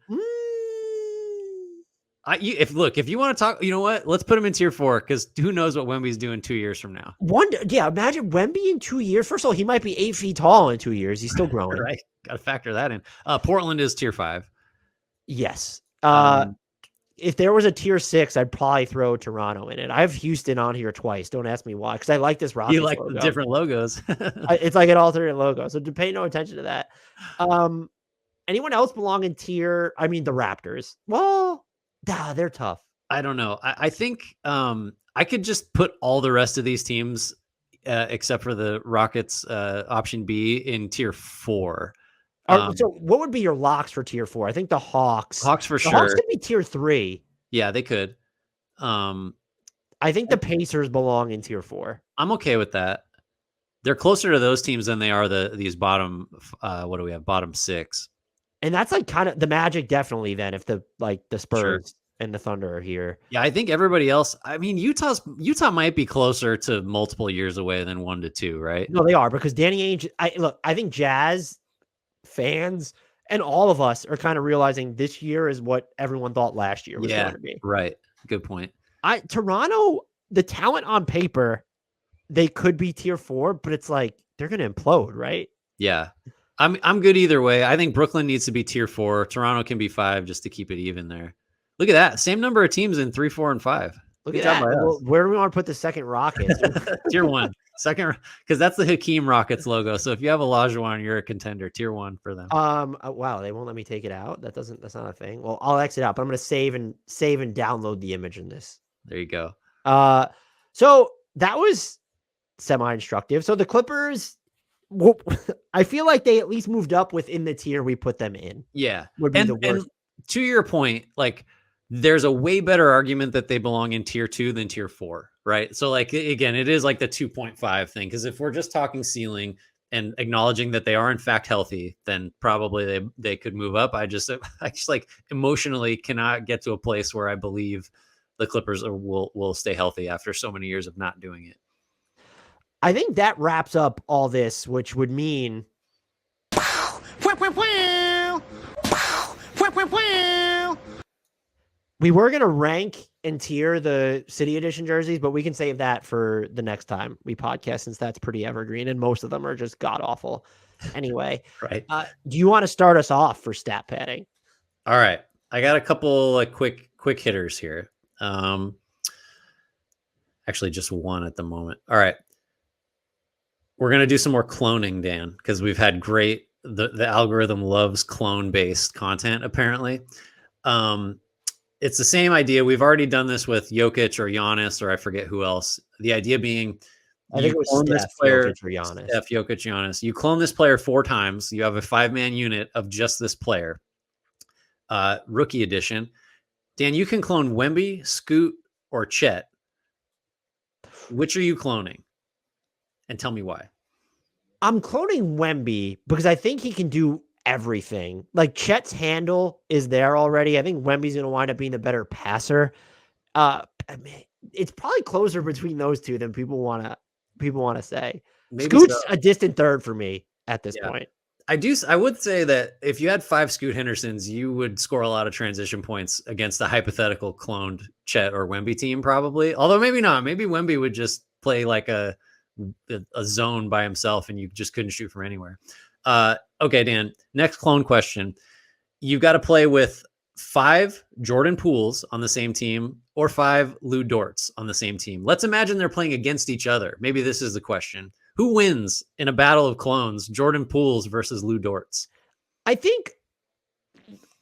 Speaker 2: If you want to talk, you know what? Let's put him in tier 4 because who knows what Wemby's doing 2 years from now.
Speaker 1: Imagine Wemby in 2 years. First of all, he might be 8 feet tall in 2 years. He's still growing.
Speaker 2: Right. Got to factor that in. Portland is tier 5.
Speaker 1: Yes. If there was a tier 6, I'd probably throw Toronto in it. I have Houston on here twice. Don't ask me why, because I like this Rockets.
Speaker 2: You like the different logos.
Speaker 1: It's like an alternate logo, so to pay no attention to that. Anyone else belong in tier? The Raptors. Well, they're tough.
Speaker 2: I don't know. I think I could just put all the rest of these teams, except for the Rockets, option B, in tier 4.
Speaker 1: So what would be your locks for tier 4? I think the Hawks.
Speaker 2: Hawks for sure.
Speaker 1: Hawks could be tier 3.
Speaker 2: Yeah, they could.
Speaker 1: I think the Pacers belong in tier 4.
Speaker 2: I'm okay with that. They're closer to those teams than they are these bottom. What do we have? Bottom 6.
Speaker 1: And that's like kind of the Magic, definitely. Then if the Spurs and the Thunder are here.
Speaker 2: Yeah, I think everybody else. Utah might be closer to multiple years away than 1 to 2, right?
Speaker 1: No, they are because Danny Ainge. I think Jazz fans and all of us are kind of realizing this year is what everyone thought last year was going to be.
Speaker 2: Right. Good point.
Speaker 1: Toronto, the talent on paper they could be tier 4, but it's like they're going to implode, right?
Speaker 2: Yeah. I'm good either way. I think Brooklyn needs to be tier 4. Toronto can be 5 just to keep it even there. Look at that. Same number of teams in 3, 4, and 5.
Speaker 1: Look
Speaker 2: Good
Speaker 1: at
Speaker 2: job
Speaker 1: that.
Speaker 2: by
Speaker 1: Well,
Speaker 2: us.
Speaker 1: where do we want to put the second Rockets?
Speaker 2: Tier 1. Second, because that's the Hakeem Rockets logo. So if you have Olajuwon, you're a contender. Tier 1 for them.
Speaker 1: Wow, they won't let me take it out. That's not a thing. Well, I'll exit out, but I'm going to save and download the image in this.
Speaker 2: There you go.
Speaker 1: So that was semi-instructive. So the Clippers, I feel like they at least moved up within the tier we put them in.
Speaker 2: Yeah.
Speaker 1: Would be the worst.
Speaker 2: And to your point, like there's a way better argument that they belong in tier 2 than tier 4, right? So like, again, it is like the 2.5 thing. Because if we're just talking ceiling and acknowledging that they are in fact healthy, then probably they could move up. I just like emotionally cannot get to a place where I believe the Clippers will stay healthy after so many years of not doing it.
Speaker 1: I think that wraps up all this, which would mean we were going to rank and tier the City Edition jerseys, but we can save that for the next time we podcast, since that's pretty evergreen and most of them are just god awful. Anyway,
Speaker 2: right.
Speaker 1: Do you want to start us off for stat padding?
Speaker 2: All right. I got a couple like quick hitters here. Actually just one at the moment. All right. We're going to do some more cloning, Dan, because we've had the algorithm loves clone-based content, apparently. It's the same idea. We've already done this with Jokic or Giannis, or I forget who else. The idea being,
Speaker 1: I think it was Steph, Jokic, or Giannis.
Speaker 2: Steph, Jokic, Giannis. You clone this player 4 times. You have a 5-man unit of just this player. Rookie edition. Dan, you can clone Wemby, Scoot, or Chet. Which are you cloning? And tell me why.
Speaker 1: I'm cloning Wemby because I think he can do everything. Like Chet's handle is there already. I think Wemby's going to wind up being the better passer. I mean, it's probably closer between those two than people want to say. Maybe Scoot's a distant third for me at this point.
Speaker 2: I would say that if you had 5 Scoot Hendersons, you would score a lot of transition points against the hypothetical cloned Chet or Wemby team, probably. Although maybe not. Maybe Wemby would just play like a zone by himself and you just couldn't shoot from anywhere. Okay, Dan, next clone question. You've got to play with 5 Jordan Pooles on the same team or 5 Lou Dorts on the same team. Let's imagine they're playing against each other. Maybe this is the question. Who wins in a battle of clones, Jordan Pooles versus Lou Dorts?
Speaker 1: I think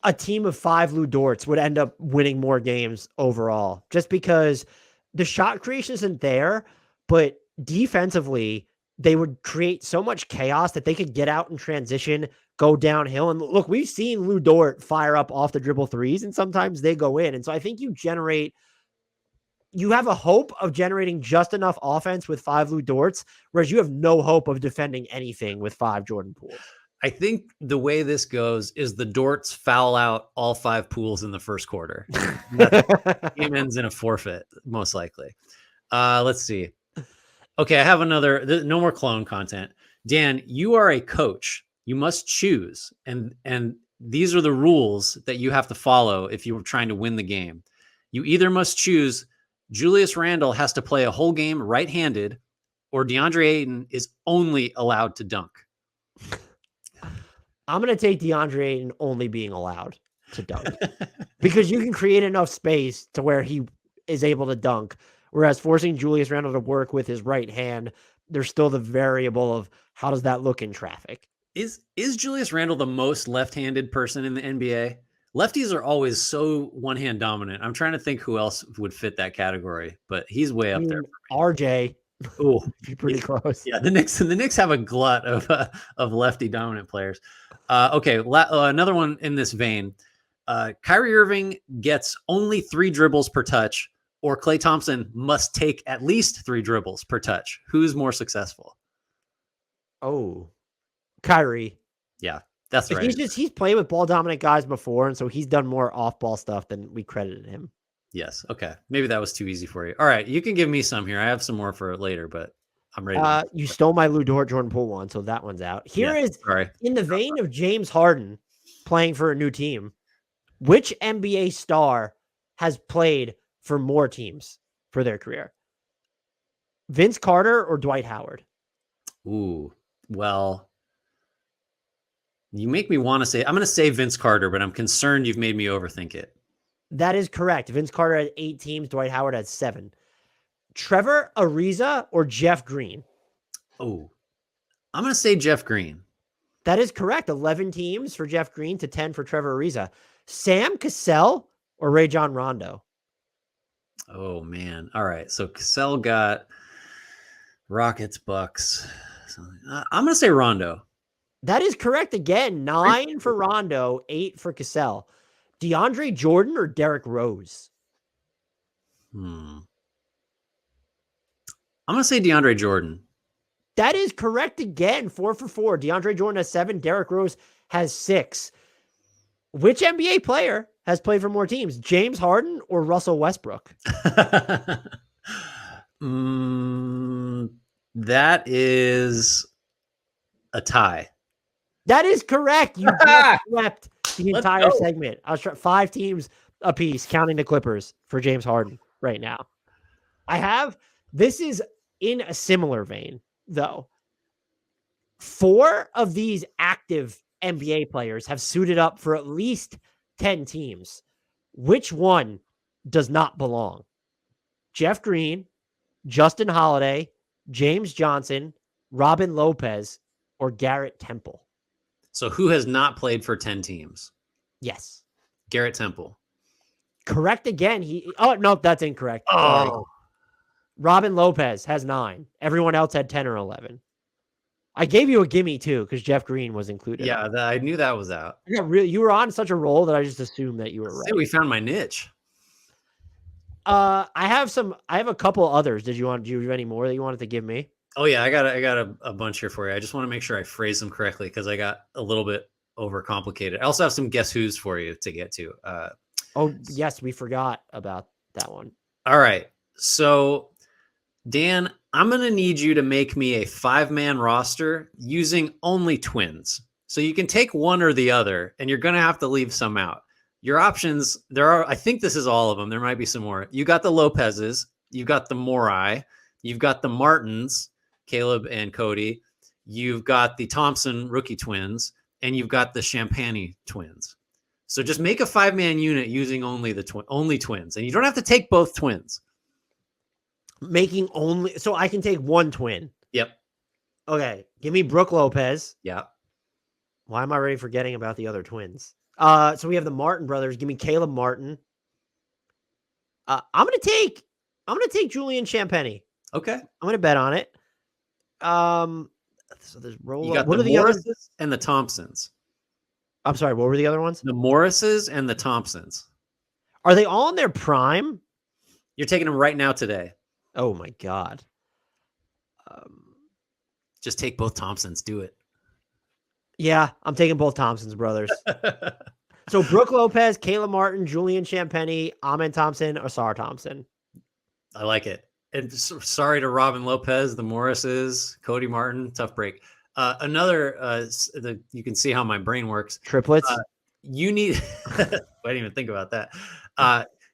Speaker 1: a team of 5 Lou Dorts would end up winning more games overall, just because the shot creation isn't there, but defensively, they would create so much chaos that they could get out in transition, go downhill. And look, we've seen Lou Dort fire up off the dribble threes, and sometimes they go in. And so I think you have a hope of generating just enough offense with 5 Lou Dorts, whereas you have no hope of defending anything with 5 Jordan Pooles.
Speaker 2: I think the way this goes is the Dorts foul out all 5 Pooles in the first quarter. Game ends in a forfeit, most likely. Let's see. Okay, I have no more clone content. Dan, you are a coach. You must choose. And these are the rules that you have to follow if you were trying to win the game. You either must choose Julius Randle has to play a whole game right-handed, or DeAndre Ayton is only allowed to dunk.
Speaker 1: I'm going to take DeAndre Ayton only being allowed to dunk because you can create enough space to where he is able to dunk. Whereas forcing Julius Randle to work with his right hand, there's still the variable of how does that look in traffic?
Speaker 2: Is Julius Randle the most left-handed person in the NBA? Lefties are always so one-hand dominant. I'm trying to think who else would fit that category, but he's way up there.
Speaker 1: RJ.
Speaker 2: Oh,
Speaker 1: be pretty close.
Speaker 2: Yeah, the Knicks have a glut of lefty dominant players. Okay, another one in this vein. Kyrie Irving gets only 3 dribbles per touch, or Klay Thompson must take at least 3 dribbles per touch. Who's more successful?
Speaker 1: Oh, Kyrie.
Speaker 2: Yeah, that's right.
Speaker 1: He's played with ball dominant guys before, and so he's done more off ball stuff than we credited him.
Speaker 2: Yes. Okay. Maybe that was too easy for you. All right. You can give me some here. I have some more for later, but I'm ready.
Speaker 1: You stole my Lou Dort Jordan Poole one, so that one's out. Here is in the vein of James Harden playing for a new team. Which NBA star has played for more teams for their career? Vince Carter or Dwight Howard?
Speaker 2: Ooh, well, you make me want to say, I'm going to say Vince Carter, but I'm concerned you've made me overthink it.
Speaker 1: That is correct. Vince Carter had 8 teams. Dwight Howard had 7. Trevor Ariza or Jeff Green?
Speaker 2: Oh, I'm going to say Jeff Green.
Speaker 1: That is correct. 11 teams for Jeff Green to 10 for Trevor Ariza. Sam Cassell or Rajon Rondo?
Speaker 2: Oh, man. All right. So Cassell got Rockets, Bucks. I'm going to say Rondo.
Speaker 1: That is correct again. 9 for Rondo, 8 for Cassell. DeAndre Jordan or Derrick Rose?
Speaker 2: I'm going to say DeAndre Jordan.
Speaker 1: That is correct again. 4 for 4. DeAndre Jordan has 7. Derrick Rose has 6. Which NBA player has played for more teams, James Harden or Russell Westbrook?
Speaker 2: That is a tie.
Speaker 1: That is correct. You just swept the entire
Speaker 2: go.
Speaker 1: segment. I was 5 teams apiece, counting the Clippers for James Harden right now. This is in a similar vein, though. 4 of these active NBA players have suited up for at least 10 teams. Which one does not belong? Jeff Green, Justin Holiday, James Johnson, Robin Lopez, or Garrett Temple?
Speaker 2: So who has not played for 10 teams?
Speaker 1: Yes.
Speaker 2: Garrett Temple.
Speaker 1: Correct again. No, that's incorrect. Sorry. Robin Lopez has 9. Everyone else had 10 or 11. I gave you a gimme too, because Jeff Green was included.
Speaker 2: Yeah, I knew that was out.
Speaker 1: You were on such a roll that I just assumed that you were right.
Speaker 2: We found my niche.
Speaker 1: I have a couple others. Do you have any more that you wanted to give me?
Speaker 2: Oh yeah, I got a bunch here for you. I just want to make sure I phrase them correctly because I got a little bit overcomplicated. I also have some guess who's for you to get to.
Speaker 1: Oh yes, we forgot about that one.
Speaker 2: All right, so Dan, I'm going to need you to make me a 5-man roster using only twins. So you can take one or the other, and you're going to have to leave some out. Your options, I think this is all of them. There might be some more. You got the Lopez's, you got the Morey, you've got the Martins, Caleb and Cody, you've got the Thompson rookie twins, and you've got the Champagny twins. So just make a 5-man unit using only twins, and you don't have to take both twins.
Speaker 1: So I can take one twin.
Speaker 2: Yep.
Speaker 1: Okay. Give me Brook Lopez.
Speaker 2: Yeah.
Speaker 1: Why am I already forgetting about the other twins? So we have the Martin brothers. Give me Caleb Martin. I'm gonna take Julian Champagny.
Speaker 2: Okay.
Speaker 1: I'm gonna bet on it. So there's
Speaker 2: You got the Morrises and the Thompsons.
Speaker 1: I'm sorry, what were the other ones?
Speaker 2: The Morrises and the Thompsons.
Speaker 1: Are they all in their prime?
Speaker 2: You're taking them right now today.
Speaker 1: Oh my God.
Speaker 2: Just take both Thompsons. Do it.
Speaker 1: Yeah, I'm taking both Thompsons brothers. So Brook Lopez, Caleb Martin, Julian Champagny, Amen Thompson, Asar Thompson.
Speaker 2: I like it. And sorry to Robin Lopez, the Morrises, Cody Martin, tough break. You can see how my brain works.
Speaker 1: Triplets.
Speaker 2: You need, I didn't even think about that.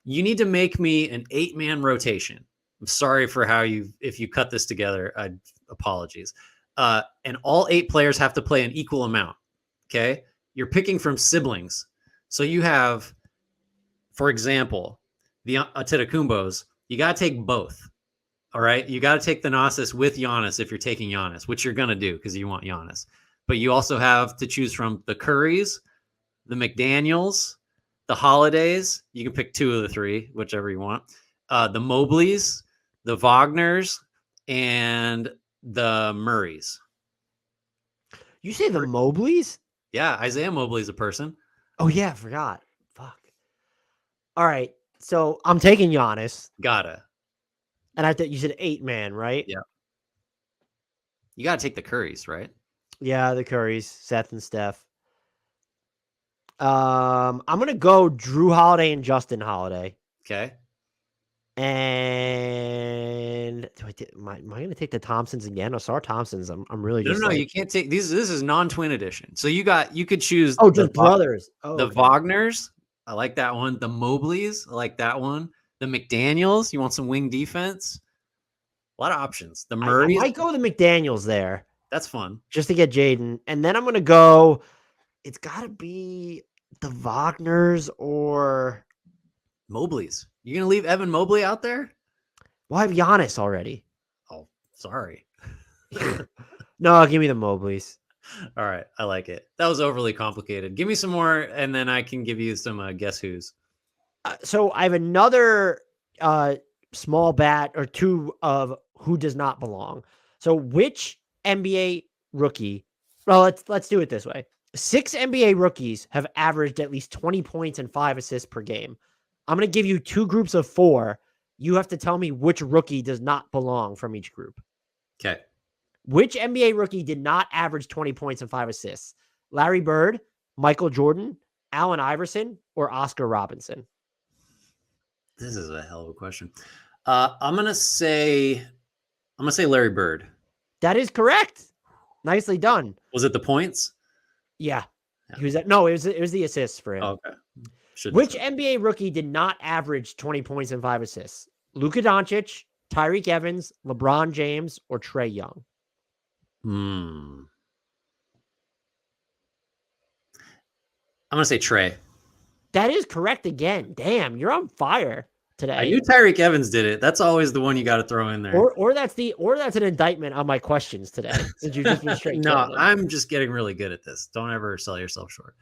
Speaker 2: You need to make me an 8-man rotation. I'm sorry for if you cut this together, apologies. And all 8 players have to play an equal amount. Okay. You're picking from siblings. So you have, for example, the Antetokounmpos, you got to take both. All right. You got to take the Thanasis with Giannis if you're taking Giannis, which you're going to do because you want Giannis. But you also have to choose from the Currys, the McDaniels, the Holidays. You can pick 2 of the 3, whichever you want. The Mobleys, the Wagners, and the Murrays.
Speaker 1: You say the Mobleys?
Speaker 2: Yeah, Isaiah Mobley's a person.
Speaker 1: Oh yeah, I forgot. Fuck. All right. So I'm taking Giannis.
Speaker 2: Gotta.
Speaker 1: And I thought you said 8-man, right?
Speaker 2: Yeah. You gotta take the Currys, right?
Speaker 1: Yeah, the Currys, Seth and Steph. I'm gonna go Drew Holiday and Justin Holiday.
Speaker 2: Okay.
Speaker 1: And am I going to take the Thompsons again? Asar Thompsons. I'm really just
Speaker 2: no. You can't take these. This is non-twin edition. So you could choose.
Speaker 1: Oh, just brothers. Oh,
Speaker 2: the Wagners. I like that one. The Mobleys. I like that one. The McDaniels. You want some wing defense? A lot of options. The
Speaker 1: I
Speaker 2: Murrays.
Speaker 1: might go with the McDaniels there.
Speaker 2: That's fun.
Speaker 1: Just to get Jayden. And then I'm going to go, it's got to be the Wagners or
Speaker 2: Mobley's. You going to leave Evan Mobley out there?
Speaker 1: Well, I have Giannis already.
Speaker 2: Oh, sorry.
Speaker 1: No, give me the Mobleys.
Speaker 2: All right. I like it. That was overly complicated. Give me some more, and then I can give you some guess who's.
Speaker 1: So I have another small bat or two of who does not belong. So which NBA rookie? Well, let's do it this way. 6 NBA rookies have averaged at least 20 points and 5 assists per game. I'm going to give you 2 groups of 4. You have to tell me which rookie does not belong from each group.
Speaker 2: Okay.
Speaker 1: Which NBA rookie did not average 20 points and 5 assists? Larry Bird, Michael Jordan, Allen Iverson, or Oscar Robinson?
Speaker 2: This is a hell of a question. I'm gonna say Larry Bird.
Speaker 1: That is correct. Nicely done.
Speaker 2: Was it the points?
Speaker 1: Yeah. He was no, it was the assists for him.
Speaker 2: Oh, okay.
Speaker 1: Which NBA rookie did not average 20 points and 5 assists? Luka Doncic, Tyreek Evans, LeBron James, or Trae Young?
Speaker 2: I'm gonna say Trae.
Speaker 1: That is correct again. Damn, you're on fire today.
Speaker 2: I knew Tyreek Evans did it. That's always the one you got to throw in there.
Speaker 1: Or that's an indictment on my questions today. Since you just been straight.
Speaker 2: No, I'm just getting really good at this. Don't ever sell yourself short.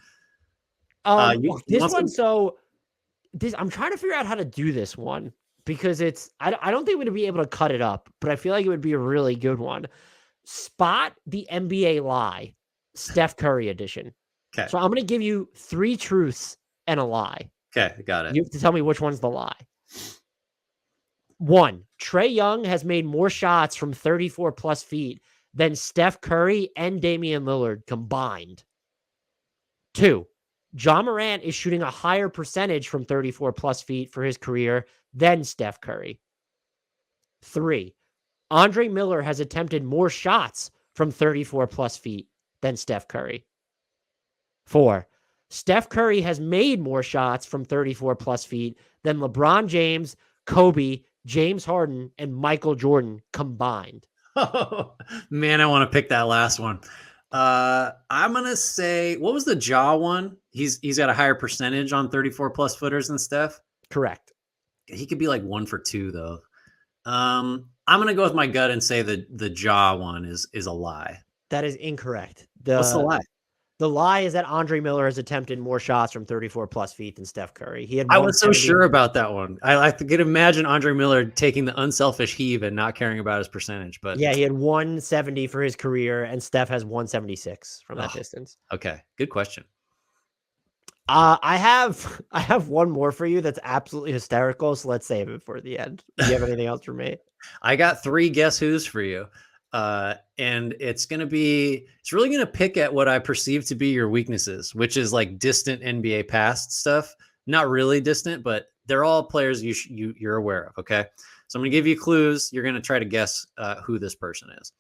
Speaker 1: This I'm trying to figure out how to do this one because I don't think we're gonna be able to cut it up, but I feel like it would be a really good one. Spot the NBA lie, Steph Curry edition.
Speaker 2: Okay.
Speaker 1: So I'm gonna give you 3 truths and a lie.
Speaker 2: Okay, got it.
Speaker 1: You have to tell me which one's the lie. 1, Trae Young has made more shots from 34 plus feet than Steph Curry and Damian Lillard combined. 2, Ja Morant is shooting a higher percentage from 34 plus feet for his career than Steph Curry. 3, Andre Miller has attempted more shots from 34 plus feet than Steph Curry. 4, Steph Curry has made more shots from 34 plus feet than LeBron James, Kobe, James Harden, and Michael Jordan combined.
Speaker 2: Oh, man, I want to pick that last one. I'm going to say, what was the Ja one? He's got a higher percentage on 34 plus footers than Steph.
Speaker 1: Correct.
Speaker 2: He could be like 1 for 2 though. I'm going to go with my gut and say the Ja one is a lie.
Speaker 1: That is incorrect.
Speaker 2: What's the lie?
Speaker 1: The lie is that Andre Miller has attempted more shots from 34 plus feet than Steph Curry.
Speaker 2: I was so sure about that one. I could imagine Andre Miller taking the unselfish heave and not caring about his percentage. But
Speaker 1: yeah, he had 170 for his career, and Steph has 176 from that distance.
Speaker 2: Okay, good question.
Speaker 1: I have one more for you that's absolutely hysterical. So let's save it for the end. Do you have anything else for me?
Speaker 2: I got 3 guess who's for you. And it's really going to pick at what I perceive to be your weaknesses, which is like distant NBA past stuff. Not really distant, but they're all players you're aware of. Okay. So I'm going to give you clues. You're going to try to guess who this person is.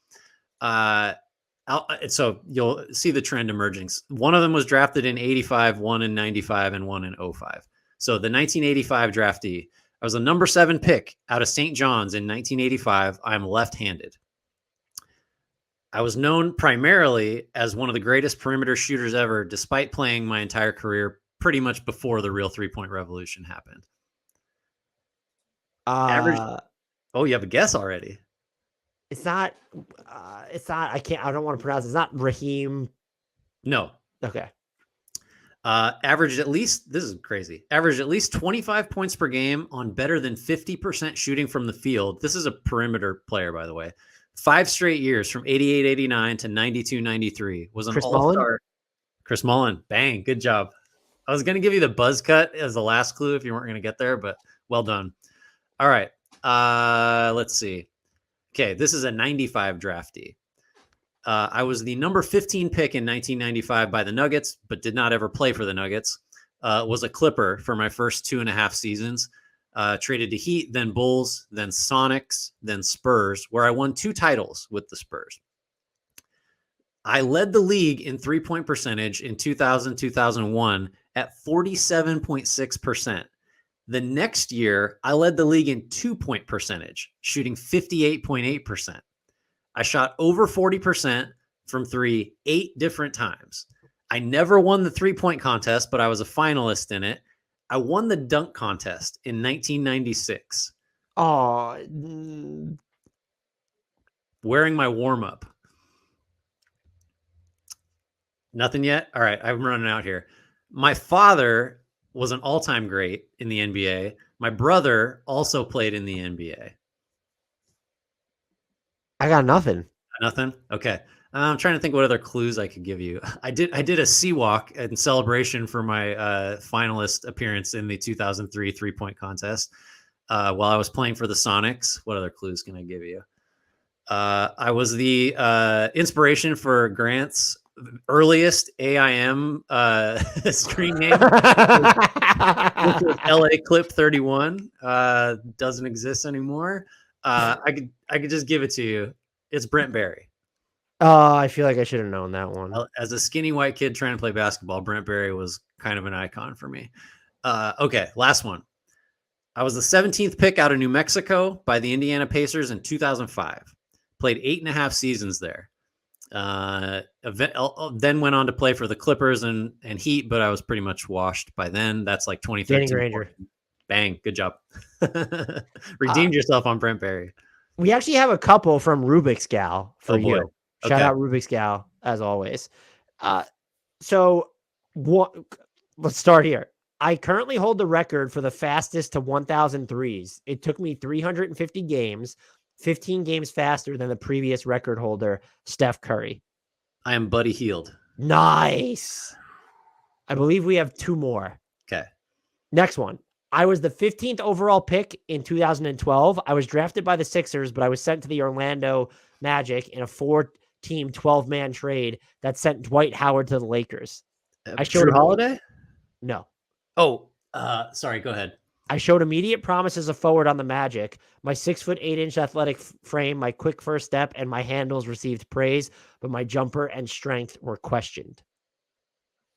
Speaker 2: So you'll see the trend emerging. One of them was drafted in 85, one in 95, and one in 05. So the 1985 draftee, I was a number 7 pick out of St. John's in 1985. I'm left-handed. I was known primarily as one of the greatest perimeter shooters ever, despite playing my entire career pretty much before the real 3-point revolution happened. Average. Oh, you have a guess already.
Speaker 1: It's not, I don't want to pronounce it. It's not Raheem.
Speaker 2: No.
Speaker 1: Okay.
Speaker 2: Averaged at least 25 points per game on better than 50% shooting from the field. This is a perimeter player, by the way. 5 straight years from 88-89 to 92-93 was an all-star. Chris Mullin. Bang. Good job. I was going to give you the buzz cut as the last clue if you weren't going to get there, but well done. All right. Let's see. Okay. This is a 95 draftee. I was the number 15 pick in 1995 by the Nuggets, but did not ever play for the Nuggets. Was a Clipper for my first 2.5 seasons. Traded to Heat, then Bulls, then Sonics, then Spurs, where I won 2 titles with the Spurs. I led the league in 3-point percentage in 2000-2001 at 47.6%. The next year, I led the league in 2-point percentage, shooting 58.8%. I shot over 40% from three 8 different times. I never won the 3-point contest, but I was a finalist in it. I won the dunk contest in 1996.
Speaker 1: Oh,
Speaker 2: Wearing my warm-up. Nothing yet? All right, I'm running out here. My father was an all-time great in the NBA. My brother also played in the NBA.
Speaker 1: I got nothing.
Speaker 2: Nothing? Okay. I'm trying to think what other clues I could give you. I did a sea walk in celebration for my finalist appearance in the 2003 3-point contest while I was playing for the Sonics. What other clues can I give you? I was the inspiration for Grant's earliest AIM screen name, which was LA Clip 31. Doesn't exist anymore. I could just give it to you. It's Brent Barry.
Speaker 1: Oh, I feel like I should have known that one.
Speaker 2: As a skinny white kid trying to play basketball, Brent Barry was kind of an icon for me. Okay, last one. I was the 17th pick out of New Mexico by the Indiana Pacers in 2005. Played 8.5 seasons there. Then went on to play for the Clippers and Heat, but I was pretty much washed by then. That's like 2013. Bang, good job. Redeemed yourself on Brent Barry.
Speaker 1: We actually have a couple from Rubik's Gal for you.
Speaker 2: Okay.
Speaker 1: Shout out Rubik's Gal, as always. Let's start here. I currently hold the record for the fastest to 1,000 threes. It took me 350 games, 15 games faster than the previous record holder, Steph Curry.
Speaker 2: I am Buddy Hield.
Speaker 1: Nice. I believe we have 2 more.
Speaker 2: Okay.
Speaker 1: Next one. I was the 15th overall pick in 2012. I was drafted by the Sixers, but I was sent to the Orlando Magic in a 4-team, 12-man trade that sent Dwight Howard to the Lakers.
Speaker 2: I showed Drew Holiday?
Speaker 1: No.
Speaker 2: Oh, sorry. Go ahead.
Speaker 1: I showed immediate promise as a forward on the Magic. My 6'8" athletic frame, my quick first step, and my handles received praise, but my jumper and strength were questioned.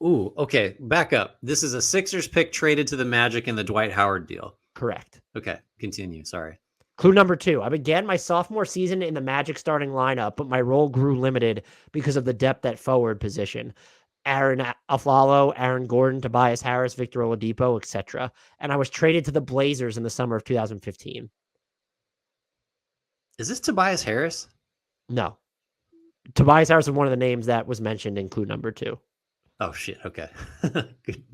Speaker 2: Ooh, okay. Back up. This is a Sixers pick traded to the Magic in the Dwight Howard deal.
Speaker 1: Correct.
Speaker 2: Okay, continue. Sorry.
Speaker 1: Clue number 2. I began my sophomore season in the Magic starting lineup, but my role grew limited because of the depth at forward position. Aaron Aflalo, Aaron Gordon, Tobias Harris, Victor Oladipo, etc. And I was traded to the Blazers in the summer of 2015.
Speaker 2: Is this Tobias Harris?
Speaker 1: No. Tobias Harris is one of the names that was mentioned in clue number 2.
Speaker 2: Oh, shit. Okay.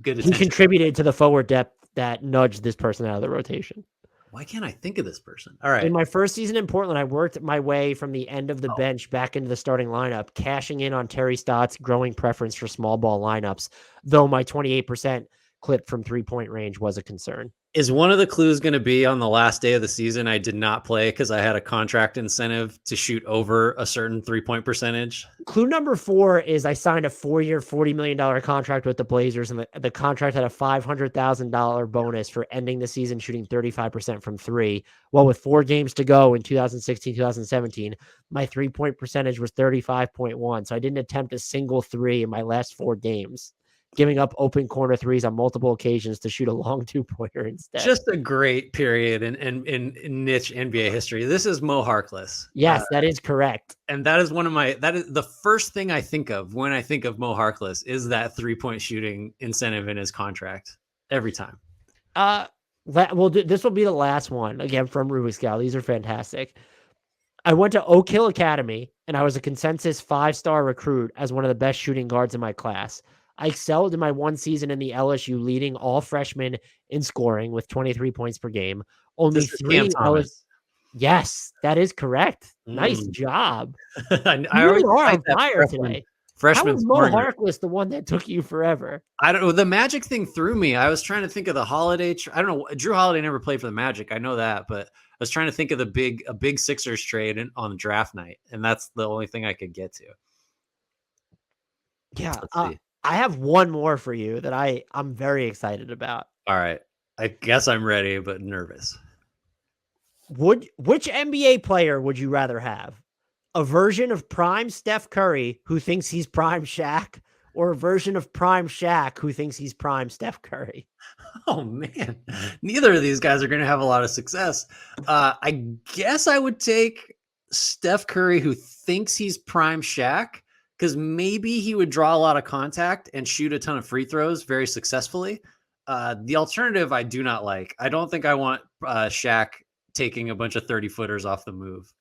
Speaker 2: Good
Speaker 1: He contributed to the forward depth that nudged this person out of the rotation.
Speaker 2: Why can't I think of this person? All right.
Speaker 1: In my first season in Portland, I worked my way from the end of the bench back into the starting lineup, cashing in on Terry Stott's growing preference for small ball lineups, though my 28% clip from 3-point range was a concern.
Speaker 2: Is one of the clues going to be on the last day of the season I did not play because I had a contract incentive to shoot over a certain 3-point percentage?
Speaker 1: Clue number 4 is I signed a 4-year, $40 million contract with the Blazers, and the contract had a $500,000 bonus for ending the season shooting 35% from 3. Well, with 4 games to go in 2016, 2017, my 3-point percentage was 35.1. So I didn't attempt a single 3 in my last 4 games, giving up open corner threes on multiple occasions to shoot a long 2-pointer instead.
Speaker 2: Just a great period in niche NBA history. This is Mo Harkless.
Speaker 1: Yes, that is correct.
Speaker 2: And that is that is the first thing I think of when I think of Mo Harkless is that 3-point shooting incentive in his contract every time.
Speaker 1: This will be the last one again from Rubik's Gal. These are fantastic. I went to Oak Hill Academy and I was a consensus 5-star recruit as one of the best shooting guards in my class. I excelled in my 1 season in the LSU, leading all freshmen in scoring with 23 points per game. Only 3 LSU. Yes, that is correct. Nice job.
Speaker 2: I
Speaker 1: already are on fire today.
Speaker 2: Freshman.
Speaker 1: How was Mo Harkless the one that took you forever?
Speaker 2: I don't know. The Magic thing threw me. I was trying to think of the Holiday. I don't know. Drew Holiday never played for the Magic. I know that, but I was trying to think of a big Sixers trade on draft night, and that's the only thing I could get to.
Speaker 1: Yeah. I have one more for you that I'm very excited about.
Speaker 2: All right. I guess I'm ready, but nervous.
Speaker 1: Which NBA player would you rather have? A version of prime Steph Curry who thinks he's prime Shaq, or a version of prime Shaq who thinks he's prime Steph Curry?
Speaker 2: Oh man, neither of these guys are going to have a lot of success. I guess I would take Steph Curry, who thinks he's prime Shaq, because maybe he would draw a lot of contact and shoot a ton of free throws very successfully. The alternative I do not like. I don't think I want Shaq taking a bunch of 30-footers off the move.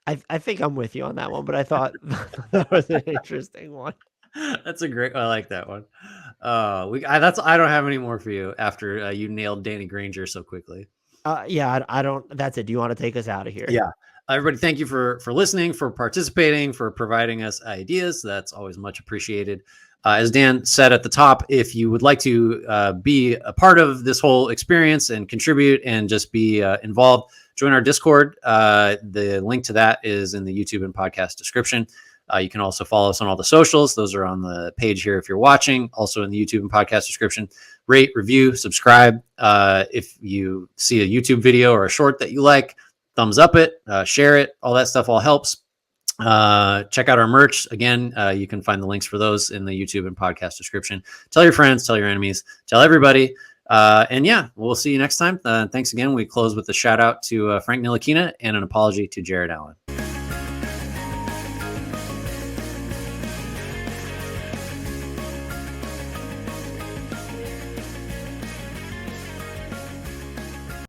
Speaker 1: I think I'm with you on that one, but I thought that was an interesting one.
Speaker 2: That's a great. I like that one. I don't have any more for you after you nailed Danny Granger so quickly.
Speaker 1: Yeah, I don't. That's it. Do you want to take us out of here?
Speaker 2: Yeah. Everybody, thank you for listening, for participating, for providing us ideas. That's always much appreciated. As Dan said at the top, if you would like to be a part of this whole experience and contribute and just be involved, join our Discord. The link to that is in the YouTube and podcast description. You can also follow us on all the socials. Those are on the page here if you're watching, also in the YouTube and podcast description. Rate, review, subscribe. If you see a YouTube video or a short that you like, thumbs up it, share it. All that stuff all helps. Check out our merch. Again, you can find the links for those in the YouTube and podcast description. Tell your friends, tell your enemies, tell everybody. And yeah, we'll see you next time. Thanks again. We close with a shout out to Frank Ntilikina and an apology to Jared Allen.